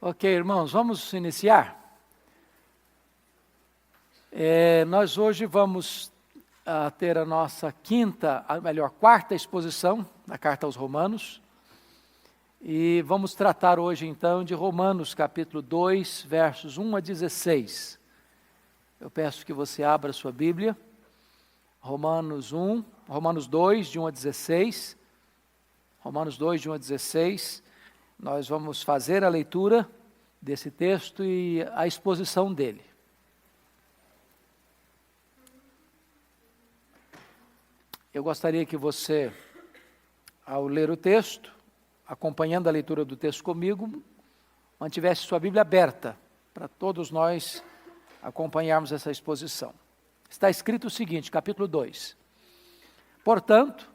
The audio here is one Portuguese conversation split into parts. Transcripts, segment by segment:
Ok, irmãos, vamos iniciar. Nós hoje vamos ter a nossa quarta exposição da Carta aos Romanos. E vamos tratar hoje então de Romanos capítulo 2, versos 1 a 16. Eu peço que você abra a sua Bíblia. Romanos 2, de 1 a 16. Romanos 2, de 1 a 16. Nós vamos fazer a leitura desse texto e a exposição dele. Eu gostaria que você, ao ler o texto, acompanhando a leitura do texto comigo, mantivesse sua Bíblia aberta, para todos nós acompanharmos essa exposição. Está escrito o seguinte, capítulo 2. Portanto,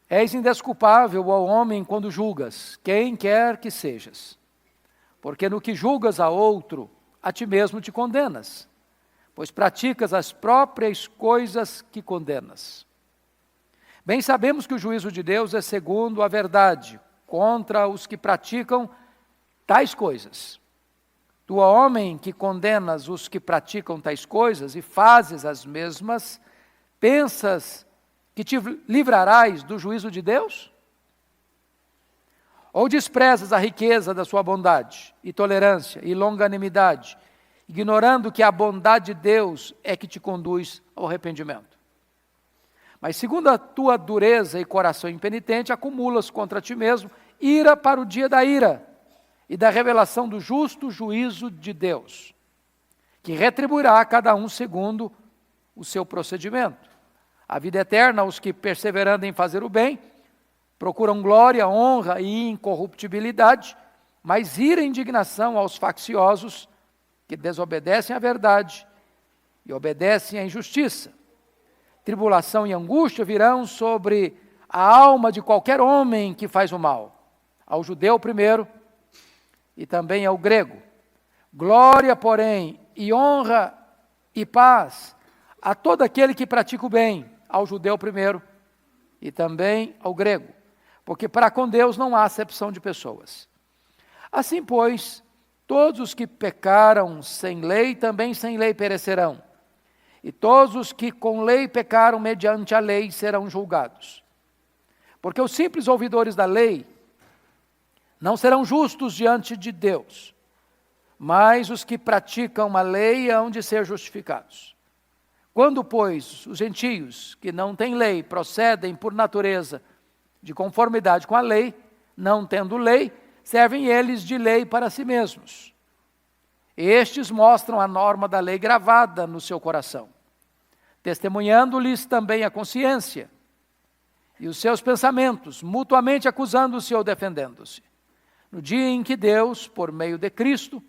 és indesculpável ao homem quando julgas, quem quer que sejas. Porque no que julgas a outro, a ti mesmo te condenas, pois praticas as próprias coisas que condenas. Bem sabemos que o juízo de Deus é segundo a verdade, contra os que praticam tais coisas. Tu, homem, que condenas os que praticam tais coisas e fazes as mesmas, pensas que te livrarás do juízo de Deus? Ou desprezas a riqueza da sua bondade, e tolerância, e longanimidade, ignorando que a bondade de Deus é que te conduz ao arrependimento? Mas segundo a tua dureza e coração impenitente, acumulas contra ti mesmo ira para o dia da ira e da revelação do justo juízo de Deus, que retribuirá a cada um segundo o seu procedimento. A vida eterna aos que, perseverando em fazer o bem, procuram glória, honra e incorruptibilidade, mas ira e indignação aos facciosos que desobedecem à verdade e obedecem à injustiça. Tribulação e angústia virão sobre a alma de qualquer homem que faz o mal, ao judeu primeiro e também ao grego. Glória, porém, e honra e paz a todo aquele que pratica o bem, ao judeu primeiro e também ao grego, porque para com Deus não há acepção de pessoas. Assim, pois, todos os que pecaram sem lei, também sem lei perecerão, e todos os que com lei pecaram mediante a lei serão julgados. Porque os simples ouvidores da lei não serão justos diante de Deus, mas os que praticam a lei hão de ser justificados. Quando, pois, os gentios, que não têm lei, procedem por natureza de conformidade com a lei, não tendo lei, servem eles de lei para si mesmos. Estes mostram a norma da lei gravada no seu coração, testemunhando-lhes também a consciência e os seus pensamentos, mutuamente acusando-se ou defendendo-se. No dia em que Deus, por meio de Cristo,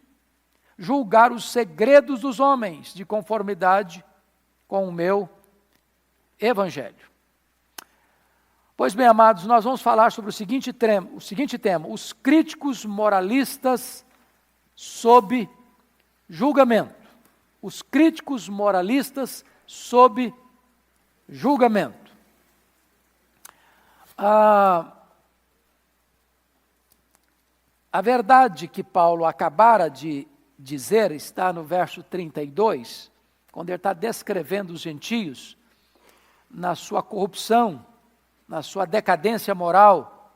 julgar os segredos dos homens de conformidade com o meu evangelho. Pois bem, amados, nós vamos falar sobre o seguinte tema, os críticos moralistas sob julgamento. Os críticos moralistas sob julgamento. A verdade que Paulo acabara de dizer está no verso 32, quando ele está descrevendo os gentios na sua corrupção, na sua decadência moral,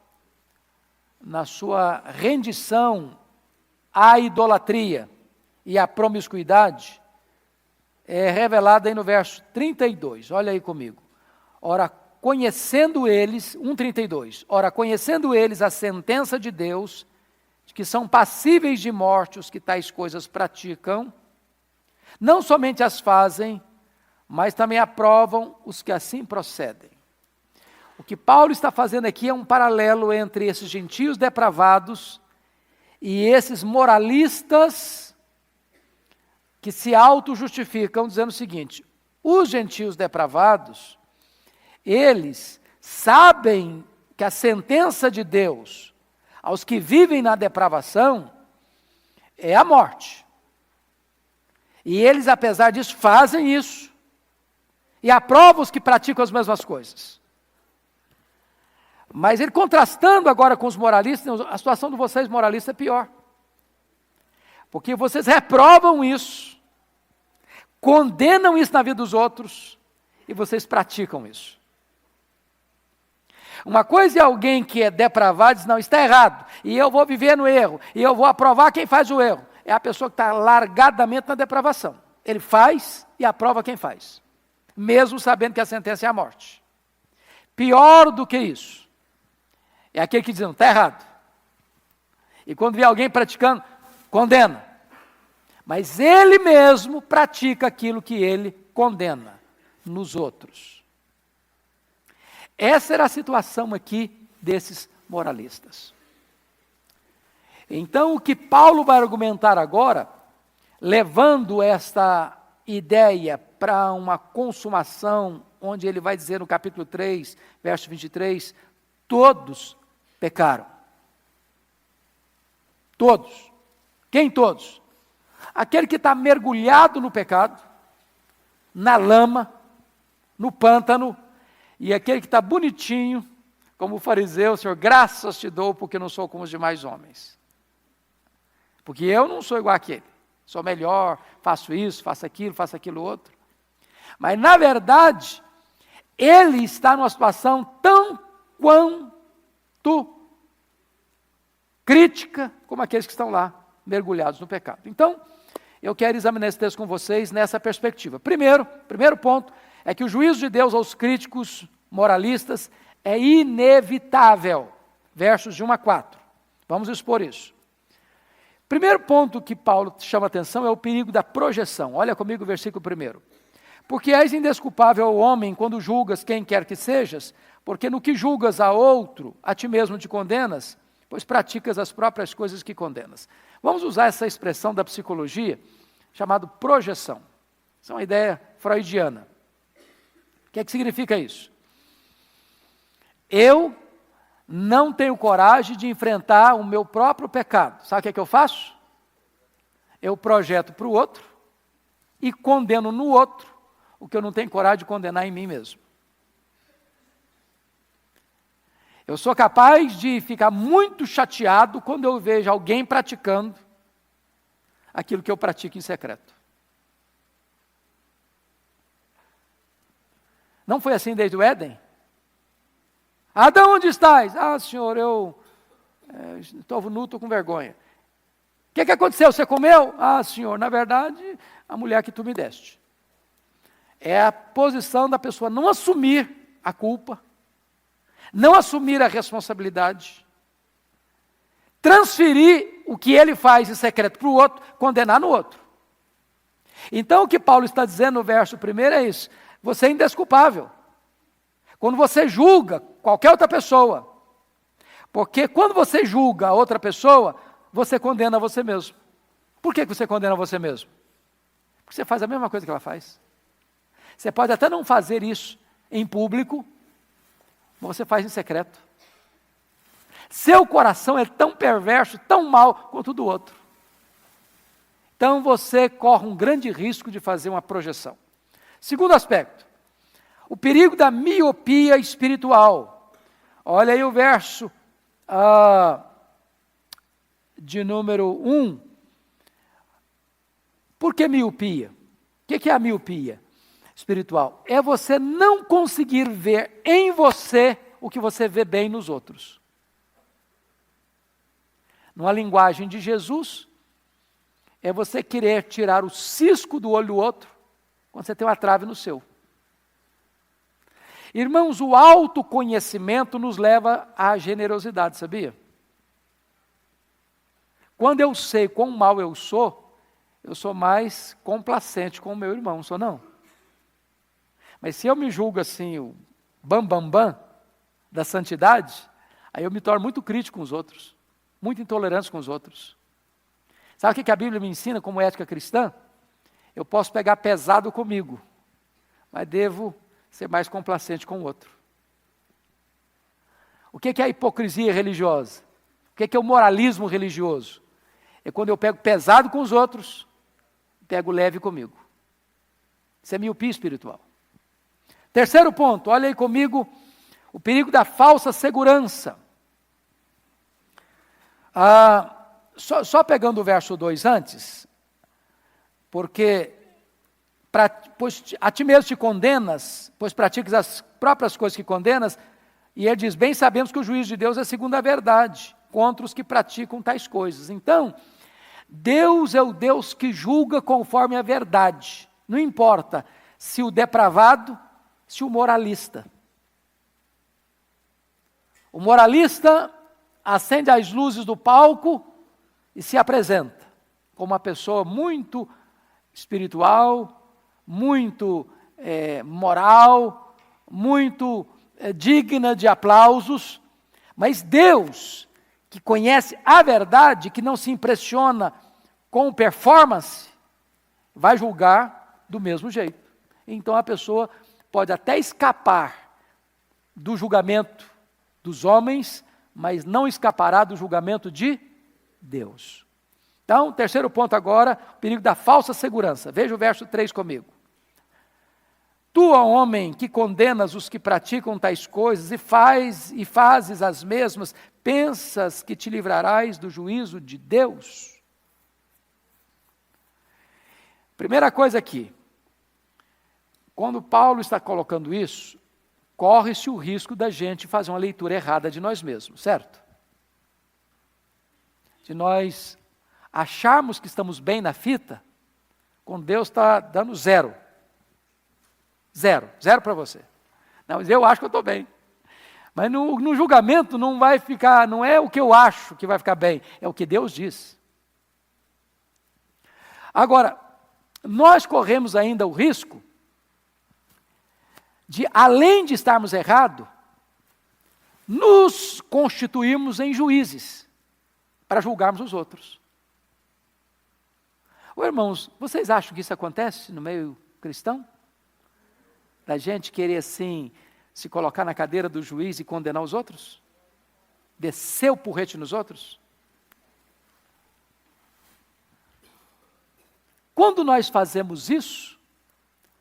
na sua rendição à idolatria e à promiscuidade, é revelada aí no verso 32, olha aí comigo. Ora, conhecendo eles, 1:32, ora, conhecendo eles a sentença de Deus, de que são passíveis de morte os que tais coisas praticam, não somente as fazem, mas também aprovam os que assim procedem. O que Paulo está fazendo aqui é um paralelo entre esses gentios depravados e esses moralistas que se auto-justificam, dizendo o seguinte: os gentios depravados, eles sabem que a sentença de Deus aos que vivem na depravação é a morte. E eles, apesar disso, fazem isso. E aprovam os que praticam as mesmas coisas. Mas ele contrastando agora com os moralistas, a situação de vocês moralistas é pior. Porque vocês reprovam isso, condenam isso na vida dos outros, e vocês praticam isso. Uma coisa é alguém que é depravado e diz, não, está errado, e eu vou viver no erro, e eu vou aprovar quem faz o erro. É a pessoa que está largadamente na depravação. Ele faz e aprova quem faz, mesmo sabendo que a sentença é a morte. Pior do que isso, é aquele que diz, não, está errado. E quando vê alguém praticando, condena. Mas ele mesmo pratica aquilo que ele condena nos outros. Essa era a situação aqui desses moralistas. Então, o que Paulo vai argumentar agora, levando esta ideia para uma consumação, onde ele vai dizer no capítulo 3, verso 23, todos pecaram. Todos. Quem todos? Aquele que está mergulhado no pecado, na lama, no pântano, e aquele que está bonitinho, como o fariseu, Senhor, graças te dou, porque não sou como os demais homens. Porque eu não sou igual àquele. Sou melhor, faço isso, faço aquilo outro. Mas, na verdade, ele está numa situação tão quanto crítica como aqueles que estão lá, mergulhados no pecado. Então, eu quero examinar esse texto com vocês nessa perspectiva. Primeiro ponto é que o juízo de Deus aos críticos moralistas é inevitável. Versos de 1 a 4. Vamos expor isso. Primeiro ponto que Paulo chama a atenção é o perigo da projeção. Olha comigo o versículo 1. Porque és indesculpável, homem, quando julgas quem quer que sejas, porque no que julgas a outro, a ti mesmo te condenas, pois praticas as próprias coisas que condenas. Vamos usar essa expressão da psicologia, chamada projeção. Isso é uma ideia freudiana. O que é que significa isso? Eu não tenho coragem de enfrentar o meu próprio pecado. Sabe o que é que eu faço? Eu projeto para o outro e condeno no outro o que eu não tenho coragem de condenar em mim mesmo. Eu sou capaz de ficar muito chateado quando eu vejo alguém praticando aquilo que eu pratico em secreto. Não foi assim desde o Éden? Adão, onde estás? Ah, Senhor, eu estou nu, estou com vergonha. O que aconteceu? Você comeu? Ah, Senhor, na verdade, a mulher que tu me deste. É a posição da pessoa não assumir a culpa, não assumir a responsabilidade, transferir o que ele faz em secreto para o outro, condenar no outro. Então, o que Paulo está dizendo no verso 1 é isso: você é indesculpável. Quando você julga qualquer outra pessoa, porque quando você julga a outra pessoa, você condena você mesmo. Por que você condena você mesmo? Porque você faz a mesma coisa que ela faz. Você pode até não fazer isso em público, mas você faz em secreto. Seu coração é tão perverso, tão mau quanto o do outro. Então você corre um grande risco de fazer uma projeção. Segundo aspecto, o perigo da miopia espiritual. Olha aí o verso de número 1. Por que miopia? O que é a miopia espiritual? É você não conseguir ver em você o que você vê bem nos outros. Numa linguagem de Jesus, é você querer tirar o cisco do olho do outro, quando você tem uma trave no seu. Irmãos, o autoconhecimento nos leva à generosidade, sabia? Quando eu sei quão mal eu sou mais complacente com o meu irmão, não sou não? Mas se eu me julgo assim, o bam da santidade, aí eu me torno muito crítico com os outros, muito intolerante com os outros. Sabe o que a Bíblia me ensina como ética cristã? Eu posso pegar pesado comigo, mas devo ser mais complacente com o outro. O que é a hipocrisia religiosa? O que é o moralismo religioso? É quando eu pego pesado com os outros, pego leve comigo. Isso é miopia espiritual. Terceiro ponto, olha aí comigo, o perigo da falsa segurança. só pegando o verso 2 antes, porque pois a ti mesmo te condenas, pois praticas as próprias coisas que condenas, e ele diz, bem sabemos que o juízo de Deus é segundo a verdade, contra os que praticam tais coisas. Então, Deus é o Deus que julga conforme a verdade, não importa se o depravado, se o moralista. O moralista acende as luzes do palco e se apresenta como uma pessoa muito espiritual, muito moral, muito digna de aplausos, mas Deus, que conhece a verdade, que não se impressiona com performance, vai julgar do mesmo jeito. Então a pessoa pode até escapar do julgamento dos homens, mas não escapará do julgamento de Deus. Então, terceiro ponto agora, o perigo da falsa segurança. Veja o verso 3 comigo. Tu, ó homem, que condenas os que praticam tais coisas e fazes as mesmas, pensas que te livrarás do juízo de Deus? Primeira coisa aqui, quando Paulo está colocando isso, corre-se o risco da gente fazer uma leitura errada de nós mesmos, certo? De nós acharmos que estamos bem na fita, quando Deus está dando zero. Zero para você. Não, mas eu acho que eu estou bem. Mas no julgamento não vai ficar, não é o que eu acho que vai ficar bem, é o que Deus diz. Agora, nós corremos ainda o risco de, além de estarmos errados, nos constituirmos em juízes para julgarmos os outros. Ô, irmãos, vocês acham que isso acontece no meio cristão? Da gente querer, assim, se colocar na cadeira do juiz e condenar os outros? Descer o porrete nos outros? Quando nós fazemos isso,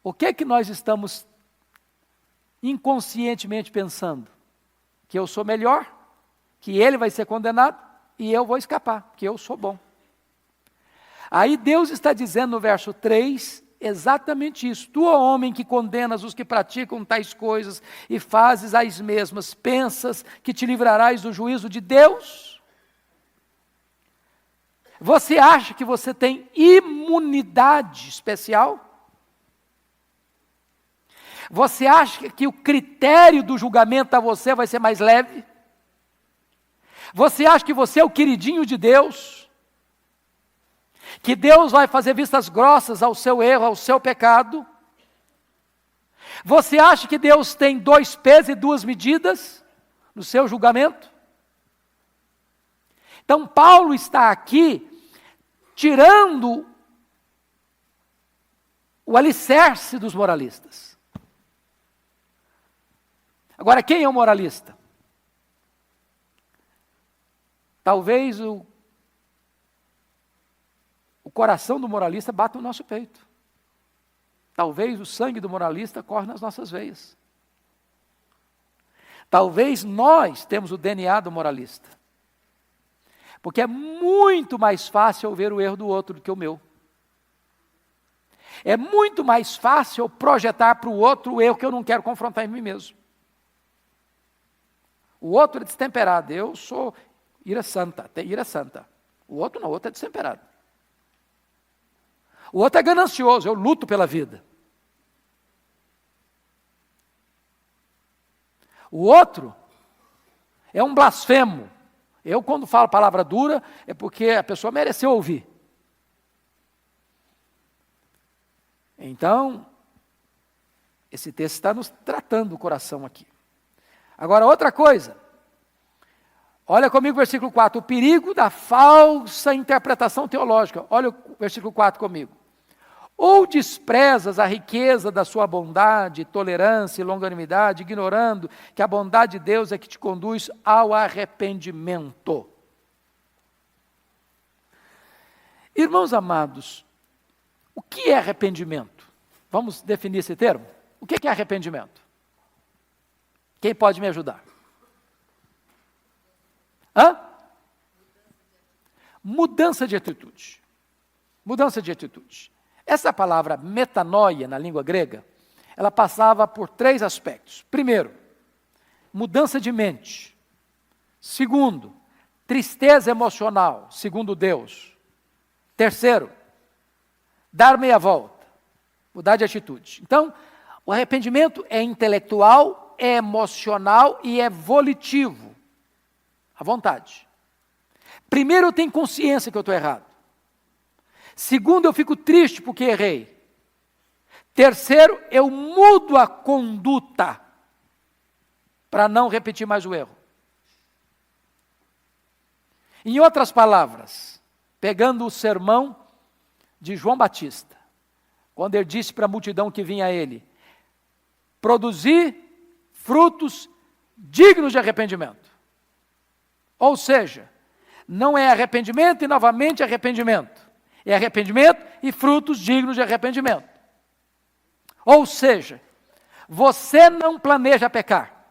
o que é que nós estamos inconscientemente pensando? Que eu sou melhor, que ele vai ser condenado e eu vou escapar, que eu sou bom. Aí Deus está dizendo no verso 3, exatamente isso. Tu, ó homem, que condenas os que praticam tais coisas e fazes as mesmas, pensas que te livrarás do juízo de Deus? Você acha que você tem imunidade especial? Você acha que o critério do julgamento a você vai ser mais leve? Você acha que você é o queridinho de Deus? Que Deus vai fazer vistas grossas ao seu erro, ao seu pecado? Você acha que Deus tem 2 pesos e 2 medidas no seu julgamento? Então Paulo está aqui tirando o alicerce dos moralistas. Agora, quem é o moralista? Talvez o coração do moralista bata no nosso peito. Talvez o sangue do moralista corre nas nossas veias. Talvez nós temos o DNA do moralista. Porque é muito mais fácil eu ver o erro do outro do que o meu. É muito mais fácil eu projetar para o outro o erro que eu não quero confrontar em mim mesmo. O outro é destemperado, eu sou ira santa, tem ira santa. O outro não, o outro é destemperado. O outro é ganancioso, eu luto pela vida. O outro é um blasfemo. Eu, quando falo palavra dura, é porque a pessoa mereceu ouvir. Então, esse texto está nos tratando o coração aqui. Agora, outra coisa. Olha comigo o versículo 4. O perigo da falsa interpretação teológica. Olha o versículo 4 comigo. Ou desprezas a riqueza da sua bondade, tolerância e longanimidade, ignorando que a bondade de Deus é que te conduz ao arrependimento. Irmãos amados, o que é arrependimento? Vamos definir esse termo? O que é arrependimento? Quem pode me ajudar? Mudança de atitude. Mudança de atitude. Essa palavra metanoia, na língua grega, ela passava por 3 aspectos. Primeiro, mudança de mente. Segundo, tristeza emocional, segundo Deus. Terceiro, dar meia volta, mudar de atitude. Então, o arrependimento é intelectual, é emocional e é volitivo, à vontade. Primeiro, eu tenho consciência que eu estou errado. Segundo, eu fico triste porque errei. Terceiro, eu mudo a conduta para não repetir mais o erro. Em outras palavras, pegando o sermão de João Batista, quando ele disse para a multidão que vinha a ele, produzir frutos dignos de arrependimento. Ou seja, não é arrependimento e novamente arrependimento. É arrependimento e frutos dignos de arrependimento. Ou seja, você não planeja pecar.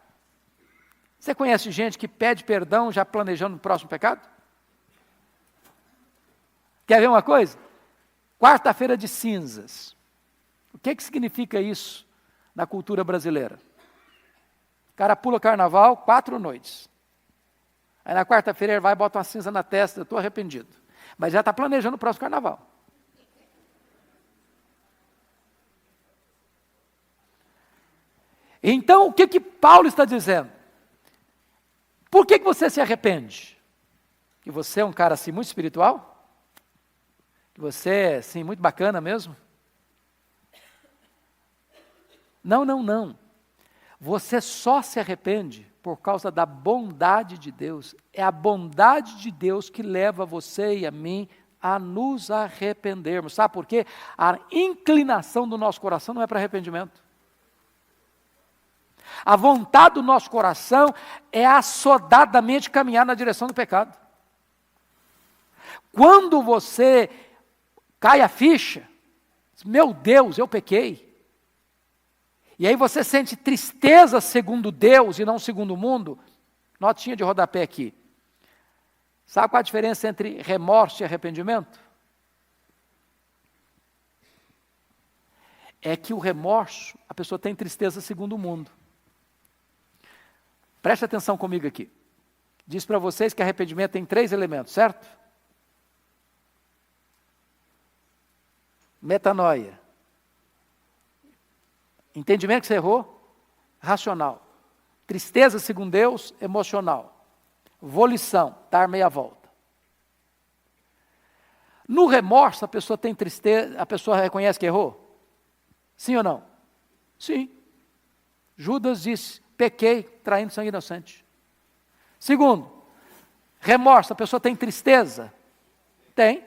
Você conhece gente que pede perdão já planejando o próximo pecado? Quer ver uma coisa? Quarta-feira de cinzas. O que significa isso na cultura brasileira? O cara pula o carnaval 4 noites. Aí na quarta-feira ele vai e bota uma cinza na testa, eu estou arrependido. Mas já está planejando o próximo carnaval. Então, o que Paulo está dizendo? Por que você se arrepende? Que você é um cara assim muito espiritual? Que você é assim muito bacana mesmo? Não. Você só se arrepende por causa da bondade de Deus. É a bondade de Deus que leva você e a mim a nos arrependermos. Sabe por quê? A inclinação do nosso coração não é para arrependimento. A vontade do nosso coração é assodadamente caminhar na direção do pecado. Quando você cai a ficha, meu Deus, eu pequei. E aí você sente tristeza segundo Deus e não segundo o mundo. Notinha de rodapé aqui. Sabe qual a diferença entre remorso e arrependimento? É que o remorso, a pessoa tem tristeza segundo o mundo. Preste atenção comigo aqui. Diz para vocês que arrependimento tem 3 elementos, certo? Metanoia. Entendimento que você errou, racional. Tristeza, segundo Deus, emocional. Volição, dar meia volta. No remorso, a pessoa tem tristeza, a pessoa reconhece que errou? Sim ou não? Sim. Judas disse, pequei, traindo sangue inocente. Segundo, remorso, a pessoa tem tristeza? Tem.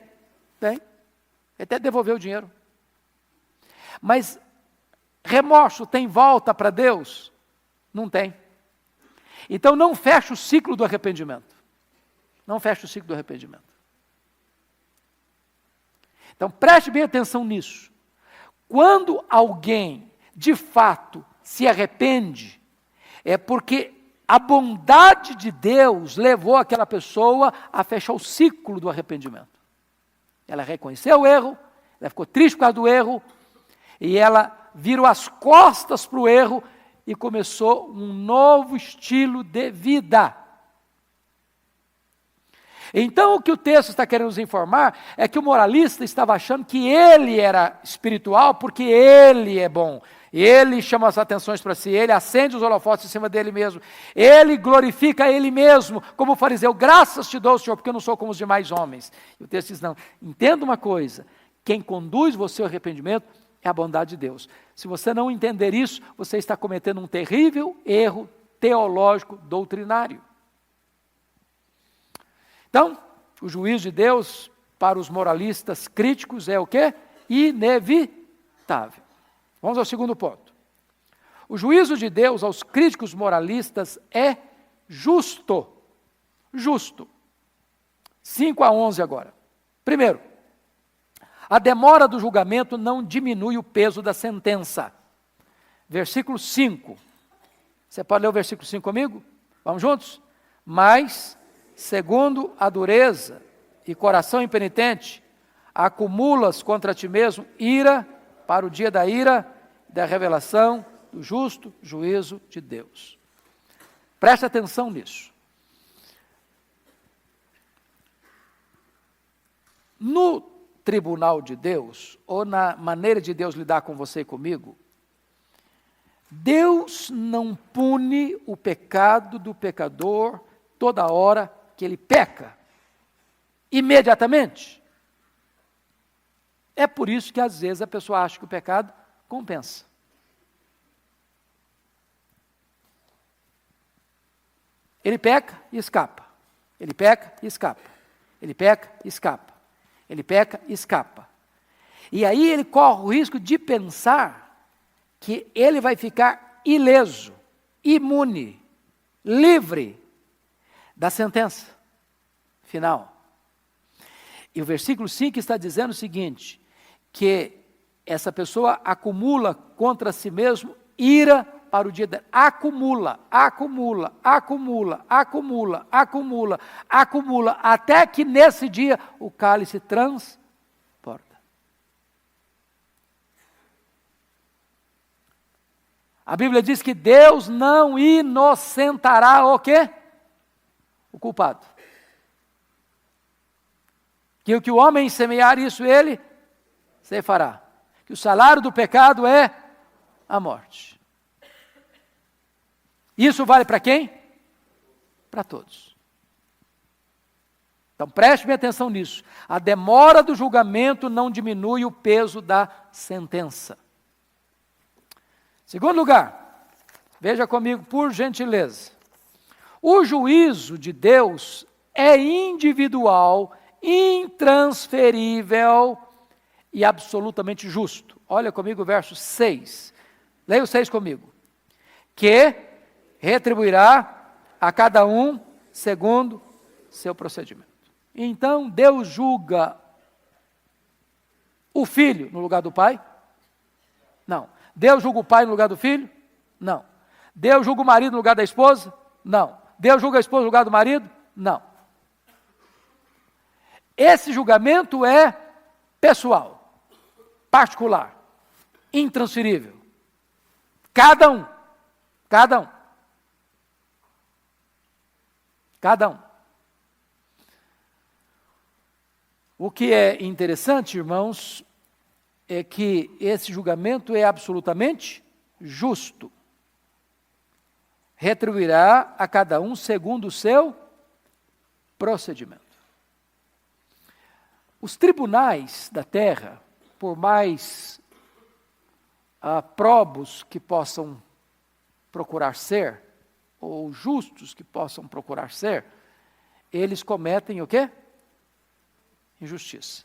Até devolveu o dinheiro. Mas remorso tem volta para Deus? Não tem. Então não fecha o ciclo do arrependimento. Não fecha o ciclo do arrependimento. Então preste bem atenção nisso. Quando alguém, de fato, se arrepende, é porque a bondade de Deus levou aquela pessoa a fechar o ciclo do arrependimento. Ela reconheceu o erro, ela ficou triste por causa do erro, e ela virou as costas para o erro e começou um novo estilo de vida. Então, o que o texto está querendo nos informar é que o moralista estava achando que ele era espiritual porque ele é bom. Ele chama as atenções para si, ele acende os holofotes em cima dele mesmo. Ele glorifica ele mesmo, como o fariseu. Graças te dou, Senhor, porque eu não sou como os demais homens. E o texto diz, não, entenda uma coisa, quem conduz você ao arrependimento é a bondade de Deus. Se você não entender isso, você está cometendo um terrível erro teológico doutrinário. Então, o juízo de Deus para os moralistas críticos é o quê? Inevitável. Vamos ao segundo ponto. O juízo de Deus aos críticos moralistas é justo. Justo. 5-11 agora. Primeiro, a demora do julgamento não diminui o peso da sentença. Versículo 5. Você pode ler o versículo 5 comigo? Vamos juntos? Mas, segundo a dureza e coração impenitente, acumulas contra ti mesmo ira para o dia da ira, da revelação do justo juízo de Deus. Preste atenção nisso. No tribunal de Deus, ou na maneira de Deus lidar com você e comigo, Deus não pune o pecado do pecador toda hora que ele peca, imediatamente. É por isso que às vezes a pessoa acha que o pecado compensa. Ele peca e escapa. Ele peca e escapa. Ele peca e escapa. Ele peca e escapa. E aí ele corre o risco de pensar que ele vai ficar ileso, imune, livre da sentença final. E o versículo 5 está dizendo o seguinte, que essa pessoa acumula contra si mesmo ira para o dia da... Acumula, até que nesse dia o cálice transporta. A Bíblia diz que Deus não inocentará o quê? O culpado. Que o que o homem semear, isso ele ceifará. Que o salário do pecado é a morte. Isso vale para quem? Para todos. Então preste bem atenção nisso. A demora do julgamento não diminui o peso da sentença. Segundo lugar, veja comigo, por gentileza. O juízo de Deus é individual, intransferível e absolutamente justo. Olha comigo o verso 6. Leia o 6 comigo. Que retribuirá a cada um segundo seu procedimento. Então, Deus julga o filho no lugar do pai? Não. Deus julga o pai no lugar do filho? Não. Deus julga o marido no lugar da esposa? Não. Deus julga a esposa no lugar do marido? Não. Esse julgamento é pessoal, particular, intransferível. Cada um. O que é interessante, irmãos, é que esse julgamento é absolutamente justo. Retribuirá a cada um segundo o seu procedimento. Os tribunais da terra, por mais probos que possam procurar ser, ou justos que possam procurar ser, eles cometem o quê? Injustiça.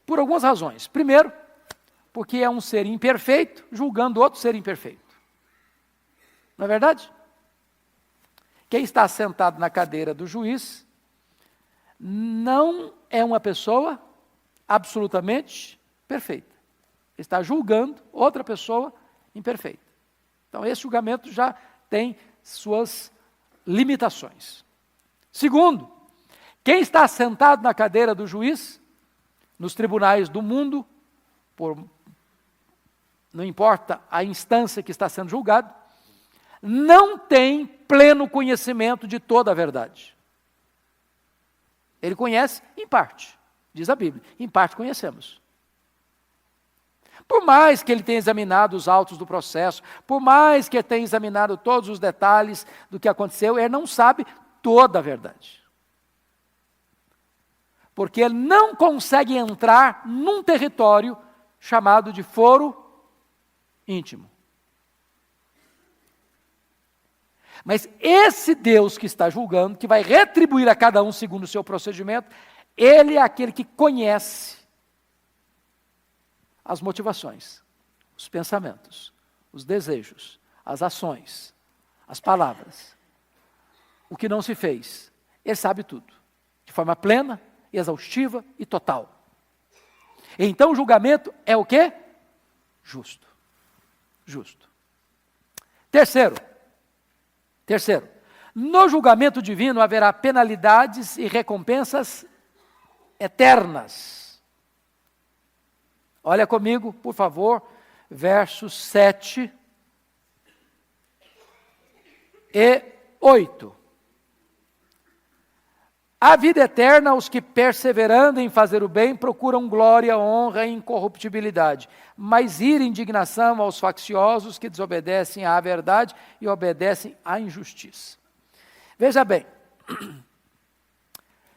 Por algumas razões. Primeiro, porque é um ser imperfeito julgando outro ser imperfeito. Não é verdade? Quem está sentado na cadeira do juiz não é uma pessoa absolutamente perfeita. Ele está julgando outra pessoa imperfeita. Então, esse julgamento já tem suas limitações. Segundo, quem está sentado na cadeira do juiz, nos tribunais do mundo, não importa a instância que está sendo julgado, não tem pleno conhecimento de toda a verdade. Ele conhece em parte, diz a Bíblia, em parte conhecemos. Por mais que ele tenha examinado os autos do processo, por mais que ele tenha examinado todos os detalhes do que aconteceu, ele não sabe toda a verdade. Porque ele não consegue entrar num território chamado de foro íntimo. Mas esse Deus que está julgando, que vai retribuir a cada um segundo o seu procedimento, ele é aquele que conhece as motivações, os pensamentos, os desejos, as ações, as palavras, o que não se fez. Ele sabe tudo, de forma plena, exaustiva e total. Então o julgamento é o quê? Justo. Justo. Terceiro, No julgamento divino haverá penalidades e recompensas eternas. Olha comigo, por favor, versos 7 e 8. A vida eterna aos que, perseverando em fazer o bem, procuram glória, honra e incorruptibilidade, mas ira e indignação aos facciosos que desobedecem à verdade e obedecem à injustiça. Veja bem,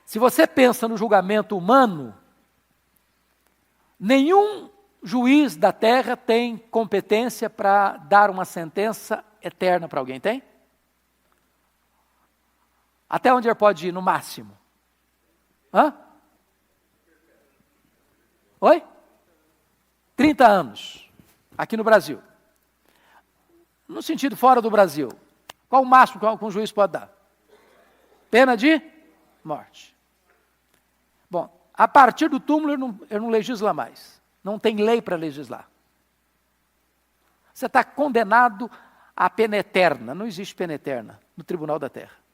se você pensa no julgamento humano, nenhum juiz da terra tem competência para dar uma sentença eterna para alguém, tem? Até onde ele pode ir, no máximo? Hã? Oi? 30 anos, aqui no Brasil. No sentido fora do Brasil, qual o máximo que um juiz pode dar? Pena de morte. Bom, a partir do túmulo ele não legisla mais. Não tem lei para legislar. Você está condenado à pena eterna. Não existe pena eterna no Tribunal da Terra.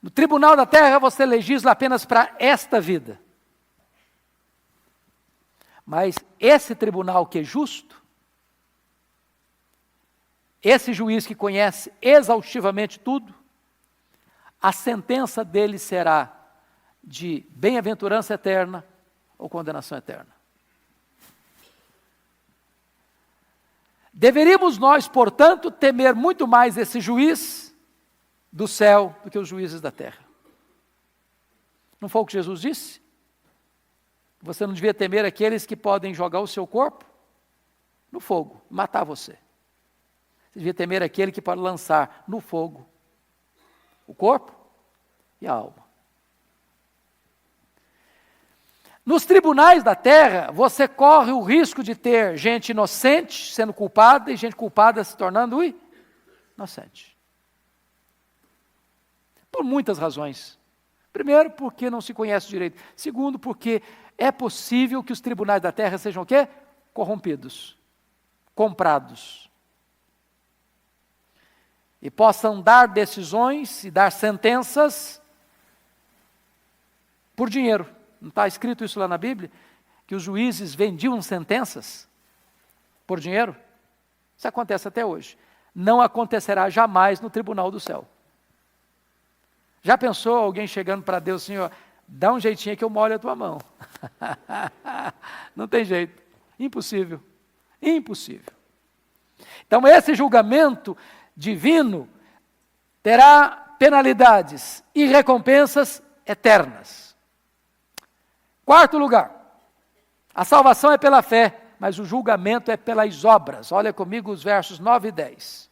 No Tribunal da Terra você legisla apenas para esta vida. Mas esse tribunal que é justo, esse juiz que conhece exaustivamente tudo, a sentença dele será de bem-aventurança eterna ou condenação eterna. Deveríamos nós, portanto, temer muito mais esse juiz do céu do que os juízes da terra. Não foi o que Jesus disse? Você não devia temer aqueles que podem jogar o seu corpo no fogo, matar você. Você devia temer aquele que pode lançar no fogo o corpo e a alma. Nos tribunais da terra, você corre o risco de ter gente inocente sendo culpada e gente culpada se tornando inocente. Por muitas razões. Primeiro, porque não se conhece direito. Segundo, porque é possível que os tribunais da terra sejam o quê? Corrompidos, comprados. E possam dar decisões e dar sentenças por dinheiro. Não está escrito isso lá na Bíblia? Que os juízes vendiam sentenças por dinheiro? Isso acontece até hoje. Não acontecerá jamais no tribunal do céu. Já pensou alguém chegando para Deus assim, ó, dá um jeitinho que eu molho a tua mão. Não tem jeito. Impossível. Impossível. Então esse julgamento divino terá penalidades e recompensas eternas. Quarto lugar, a salvação é pela fé, mas o julgamento é pelas obras. Olha comigo os versos 9 e 10.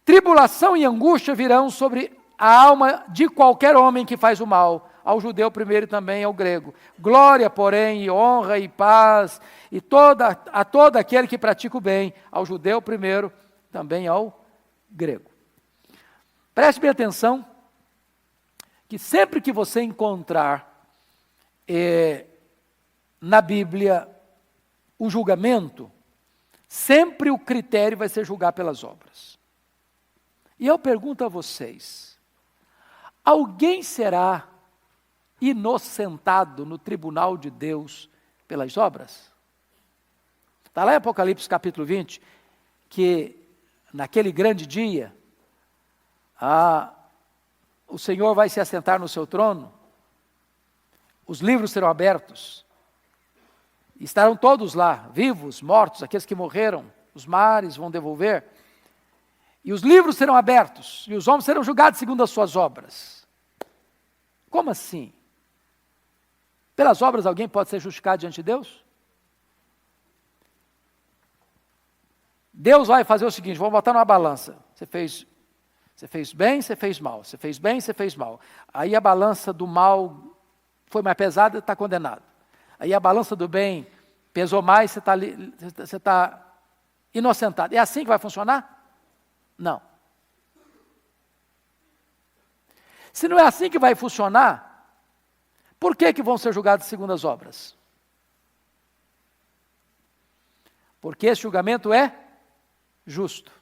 Tribulação e angústia virão sobre a alma de qualquer homem que faz o mal, ao judeu primeiro e também ao grego. Glória, porém, e honra e paz a todo aquele que pratica o bem, ao judeu primeiro, também ao grego. Preste bem atenção, que sempre que você encontrar na Bíblia o julgamento, sempre o critério vai ser julgar pelas obras. E eu pergunto a vocês, alguém será inocentado no tribunal de Deus pelas obras? Está lá em Apocalipse capítulo 20, que naquele grande dia, o Senhor vai se assentar no seu trono, os livros serão abertos, estarão todos lá, vivos, mortos, aqueles que morreram, os mares vão devolver, e os livros serão abertos, e os homens serão julgados segundo as suas obras. Como assim? Pelas obras alguém pode ser justificado diante de Deus? Deus vai fazer o seguinte, vamos botar numa balança. Você fez bem, você fez mal. Você fez bem, você fez mal. Aí a balança do mal foi mais pesada, está condenado. Aí a balança do bem pesou mais, você está inocentado. É assim que vai funcionar? Não. Se não é assim que vai funcionar, por que vão ser julgados segundo as obras? Porque esse julgamento é justo.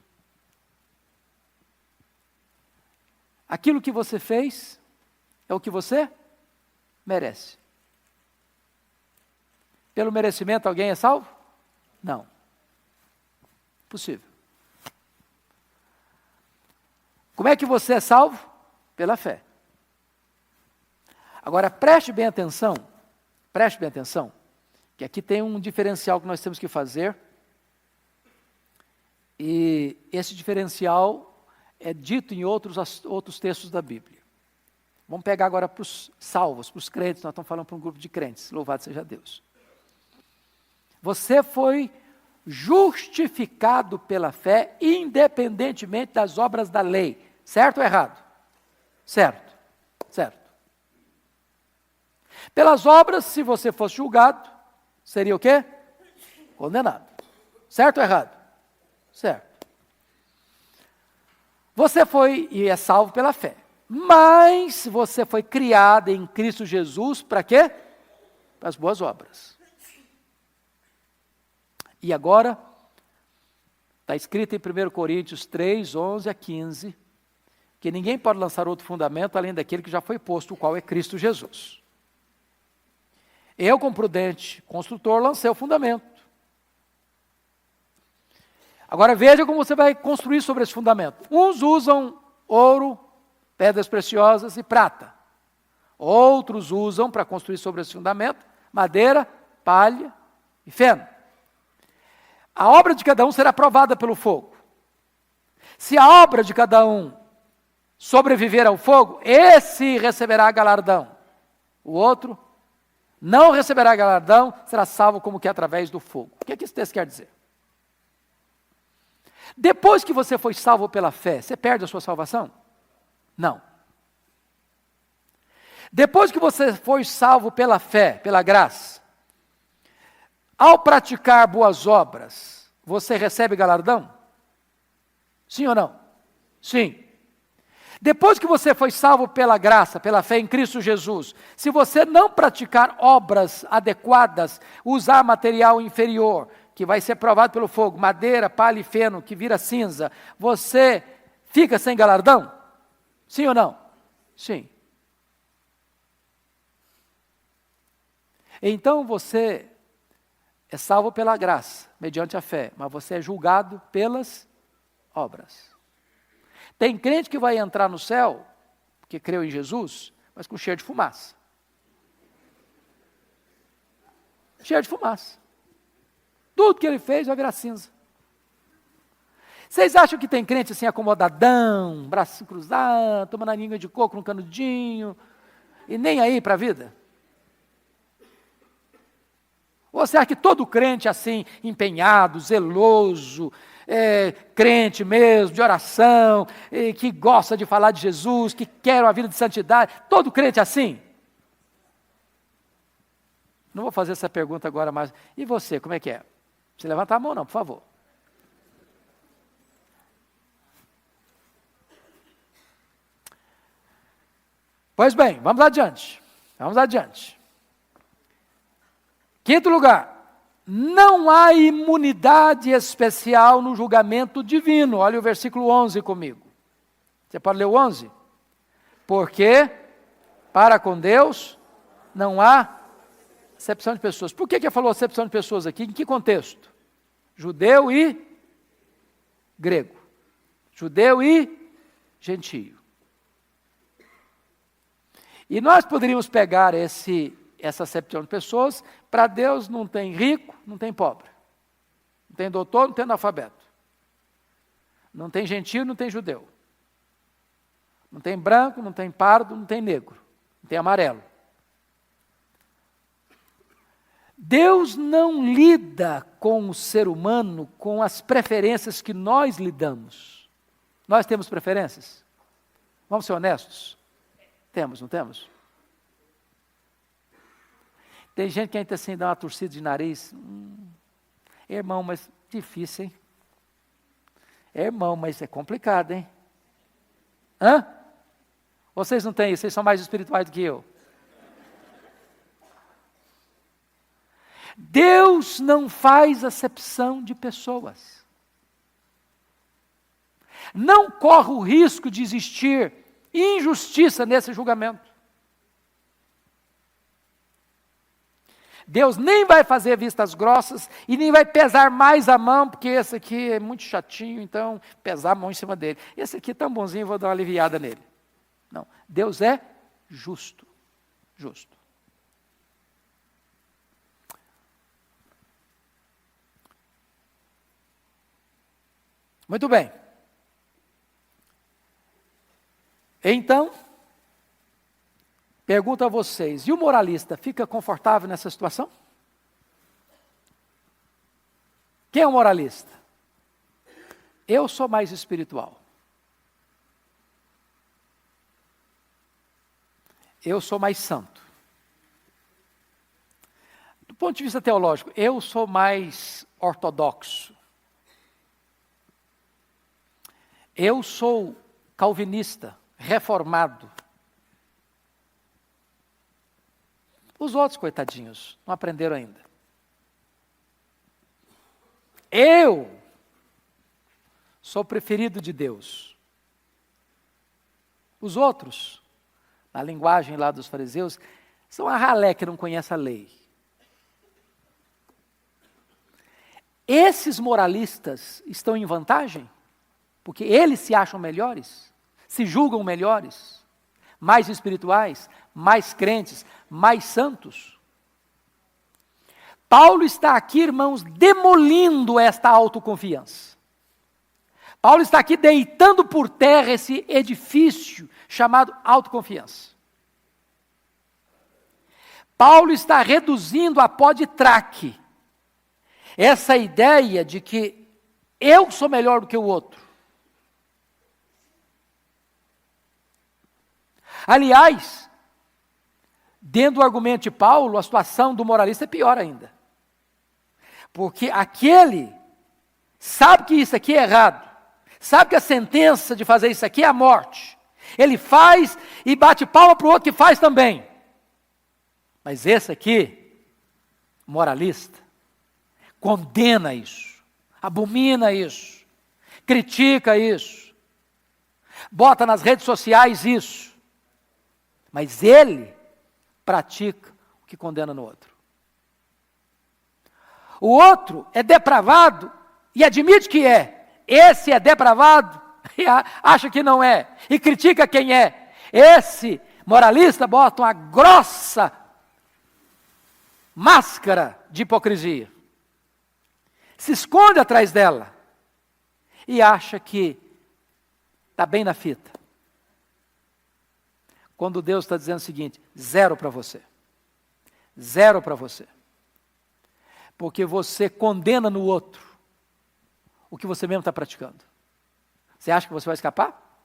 Aquilo que você fez é o que você merece. Pelo merecimento alguém é salvo? Não. Impossível. Como é que você é salvo? Pela fé. Agora preste bem atenção, que aqui tem um diferencial que nós temos que fazer, e esse diferencial é dito em outros textos da Bíblia. Vamos pegar agora para os salvos, para os crentes, nós estamos falando para um grupo de crentes, louvado seja Deus. Você foi justificado pela fé, independentemente das obras da lei. Certo ou errado? Certo. Certo. Pelas obras, se você fosse julgado, seria o quê? Condenado. Certo ou errado? Certo. Você foi e é salvo pela fé. Mas você foi criado em Cristo Jesus para quê? Para as boas obras. E agora, está escrito em 1 Coríntios 3, 11 a 15, que ninguém pode lançar outro fundamento além daquele que já foi posto, o qual é Cristo Jesus. Eu, como prudente construtor, lancei o fundamento. Agora veja como você vai construir sobre esse fundamento. Uns usam ouro, pedras preciosas e prata. Outros usam, para construir sobre esse fundamento, madeira, palha e feno. A obra de cada um será provada pelo fogo. Se a obra de cada um sobreviver ao fogo, esse receberá galardão. O outro não receberá galardão, será salvo como que através do fogo. O que esse texto quer dizer? Depois que você foi salvo pela fé, você perde a sua salvação? Não. Depois que você foi salvo pela fé, pela graça, ao praticar boas obras, você recebe galardão? Sim ou não? Sim. Depois que você foi salvo pela graça, pela fé em Cristo Jesus, se você não praticar obras adequadas, usar material inferior, que vai ser provado pelo fogo, madeira, palha e feno, que vira cinza, você fica sem galardão? Sim ou não? Sim. Então você é salvo pela graça, mediante a fé, mas você é julgado pelas obras. Tem crente que vai entrar no céu, porque creu em Jesus, mas com cheiro de fumaça. Cheiro de fumaça. Tudo que ele fez vai virar cinza. Vocês acham que tem crente assim acomodadão, braço cruzado, tomando a língua de coco no canudinho, e nem aí para a vida? Ou você acha que todo crente assim, empenhado, zeloso, crente mesmo, de oração, que gosta de falar de Jesus, que quer uma vida de santidade, todo crente assim? Não vou fazer essa pergunta agora mais. E você, como é que é? Você levanta a mão não, por favor. Pois bem, vamos adiante. Vamos adiante. Quinto lugar, não há imunidade especial no julgamento divino. Olha o versículo 11 comigo. Você pode ler o 11? Porque para com Deus não há acepção de pessoas. Por que ele falou acepção de pessoas aqui? Em que contexto? Judeu e grego. Judeu e gentio. E nós poderíamos pegar essa acepção de pessoas. Para Deus não tem rico, não tem pobre. Não tem doutor, não tem analfabeto. Não tem gentio, não tem judeu. Não tem branco, não tem pardo, não tem negro. Não tem amarelo. Deus não lida com o ser humano com as preferências que nós lidamos. Nós temos preferências? Vamos ser honestos? Temos, não temos? Tem gente que ainda assim dá uma torcida de nariz. Irmão, mas difícil, hein? Irmão, mas é complicado, hein? Hã? Vocês não têm isso, vocês são mais espirituais do que eu. Deus não faz acepção de pessoas. não corre o risco de existir injustiça nesse julgamento. Deus nem vai fazer vistas grossas e nem vai pesar mais a mão, porque esse aqui é muito chatinho, então pesar a mão em cima dele. Esse aqui é tão bonzinho, vou dar uma aliviada nele. Não, Deus é justo. Justo. Muito bem. Então, pergunto a vocês, e o moralista fica confortável nessa situação? Quem é o moralista? Eu sou mais espiritual. Eu sou mais santo. Do ponto de vista teológico, eu sou mais ortodoxo. Eu sou calvinista, reformado. Os outros, coitadinhos, não aprenderam ainda. Eu sou preferido de Deus. Os outros, na linguagem lá dos fariseus, são a ralé que não conhece a lei. Esses moralistas estão em vantagem? Porque eles se acham melhores, se julgam melhores, mais espirituais, mais crentes, mais santos. Paulo está aqui, irmãos, demolindo esta autoconfiança. Paulo está aqui deitando por terra esse edifício chamado autoconfiança. Paulo está reduzindo a pó de traque essa ideia de que eu sou melhor do que o outro. Aliás, dentro do argumento de Paulo, a situação do moralista é pior ainda. Porque aquele sabe que isso aqui é errado, sabe que a sentença de fazer isso aqui é a morte. Ele faz e bate palma para o outro que faz também. Mas esse aqui, moralista, condena isso, abomina isso, critica isso, bota nas redes sociais isso. Mas ele pratica o que condena no outro. O outro é depravado e admite que é. Esse é depravado e acha que não é. E critica quem é. Esse moralista bota uma grossa máscara de hipocrisia. Se esconde atrás dela. E acha que está bem na fita. Quando Deus está dizendo o seguinte, 0 para você. 0 para você. Porque você condena no outro o que você mesmo está praticando. Você acha que você vai escapar?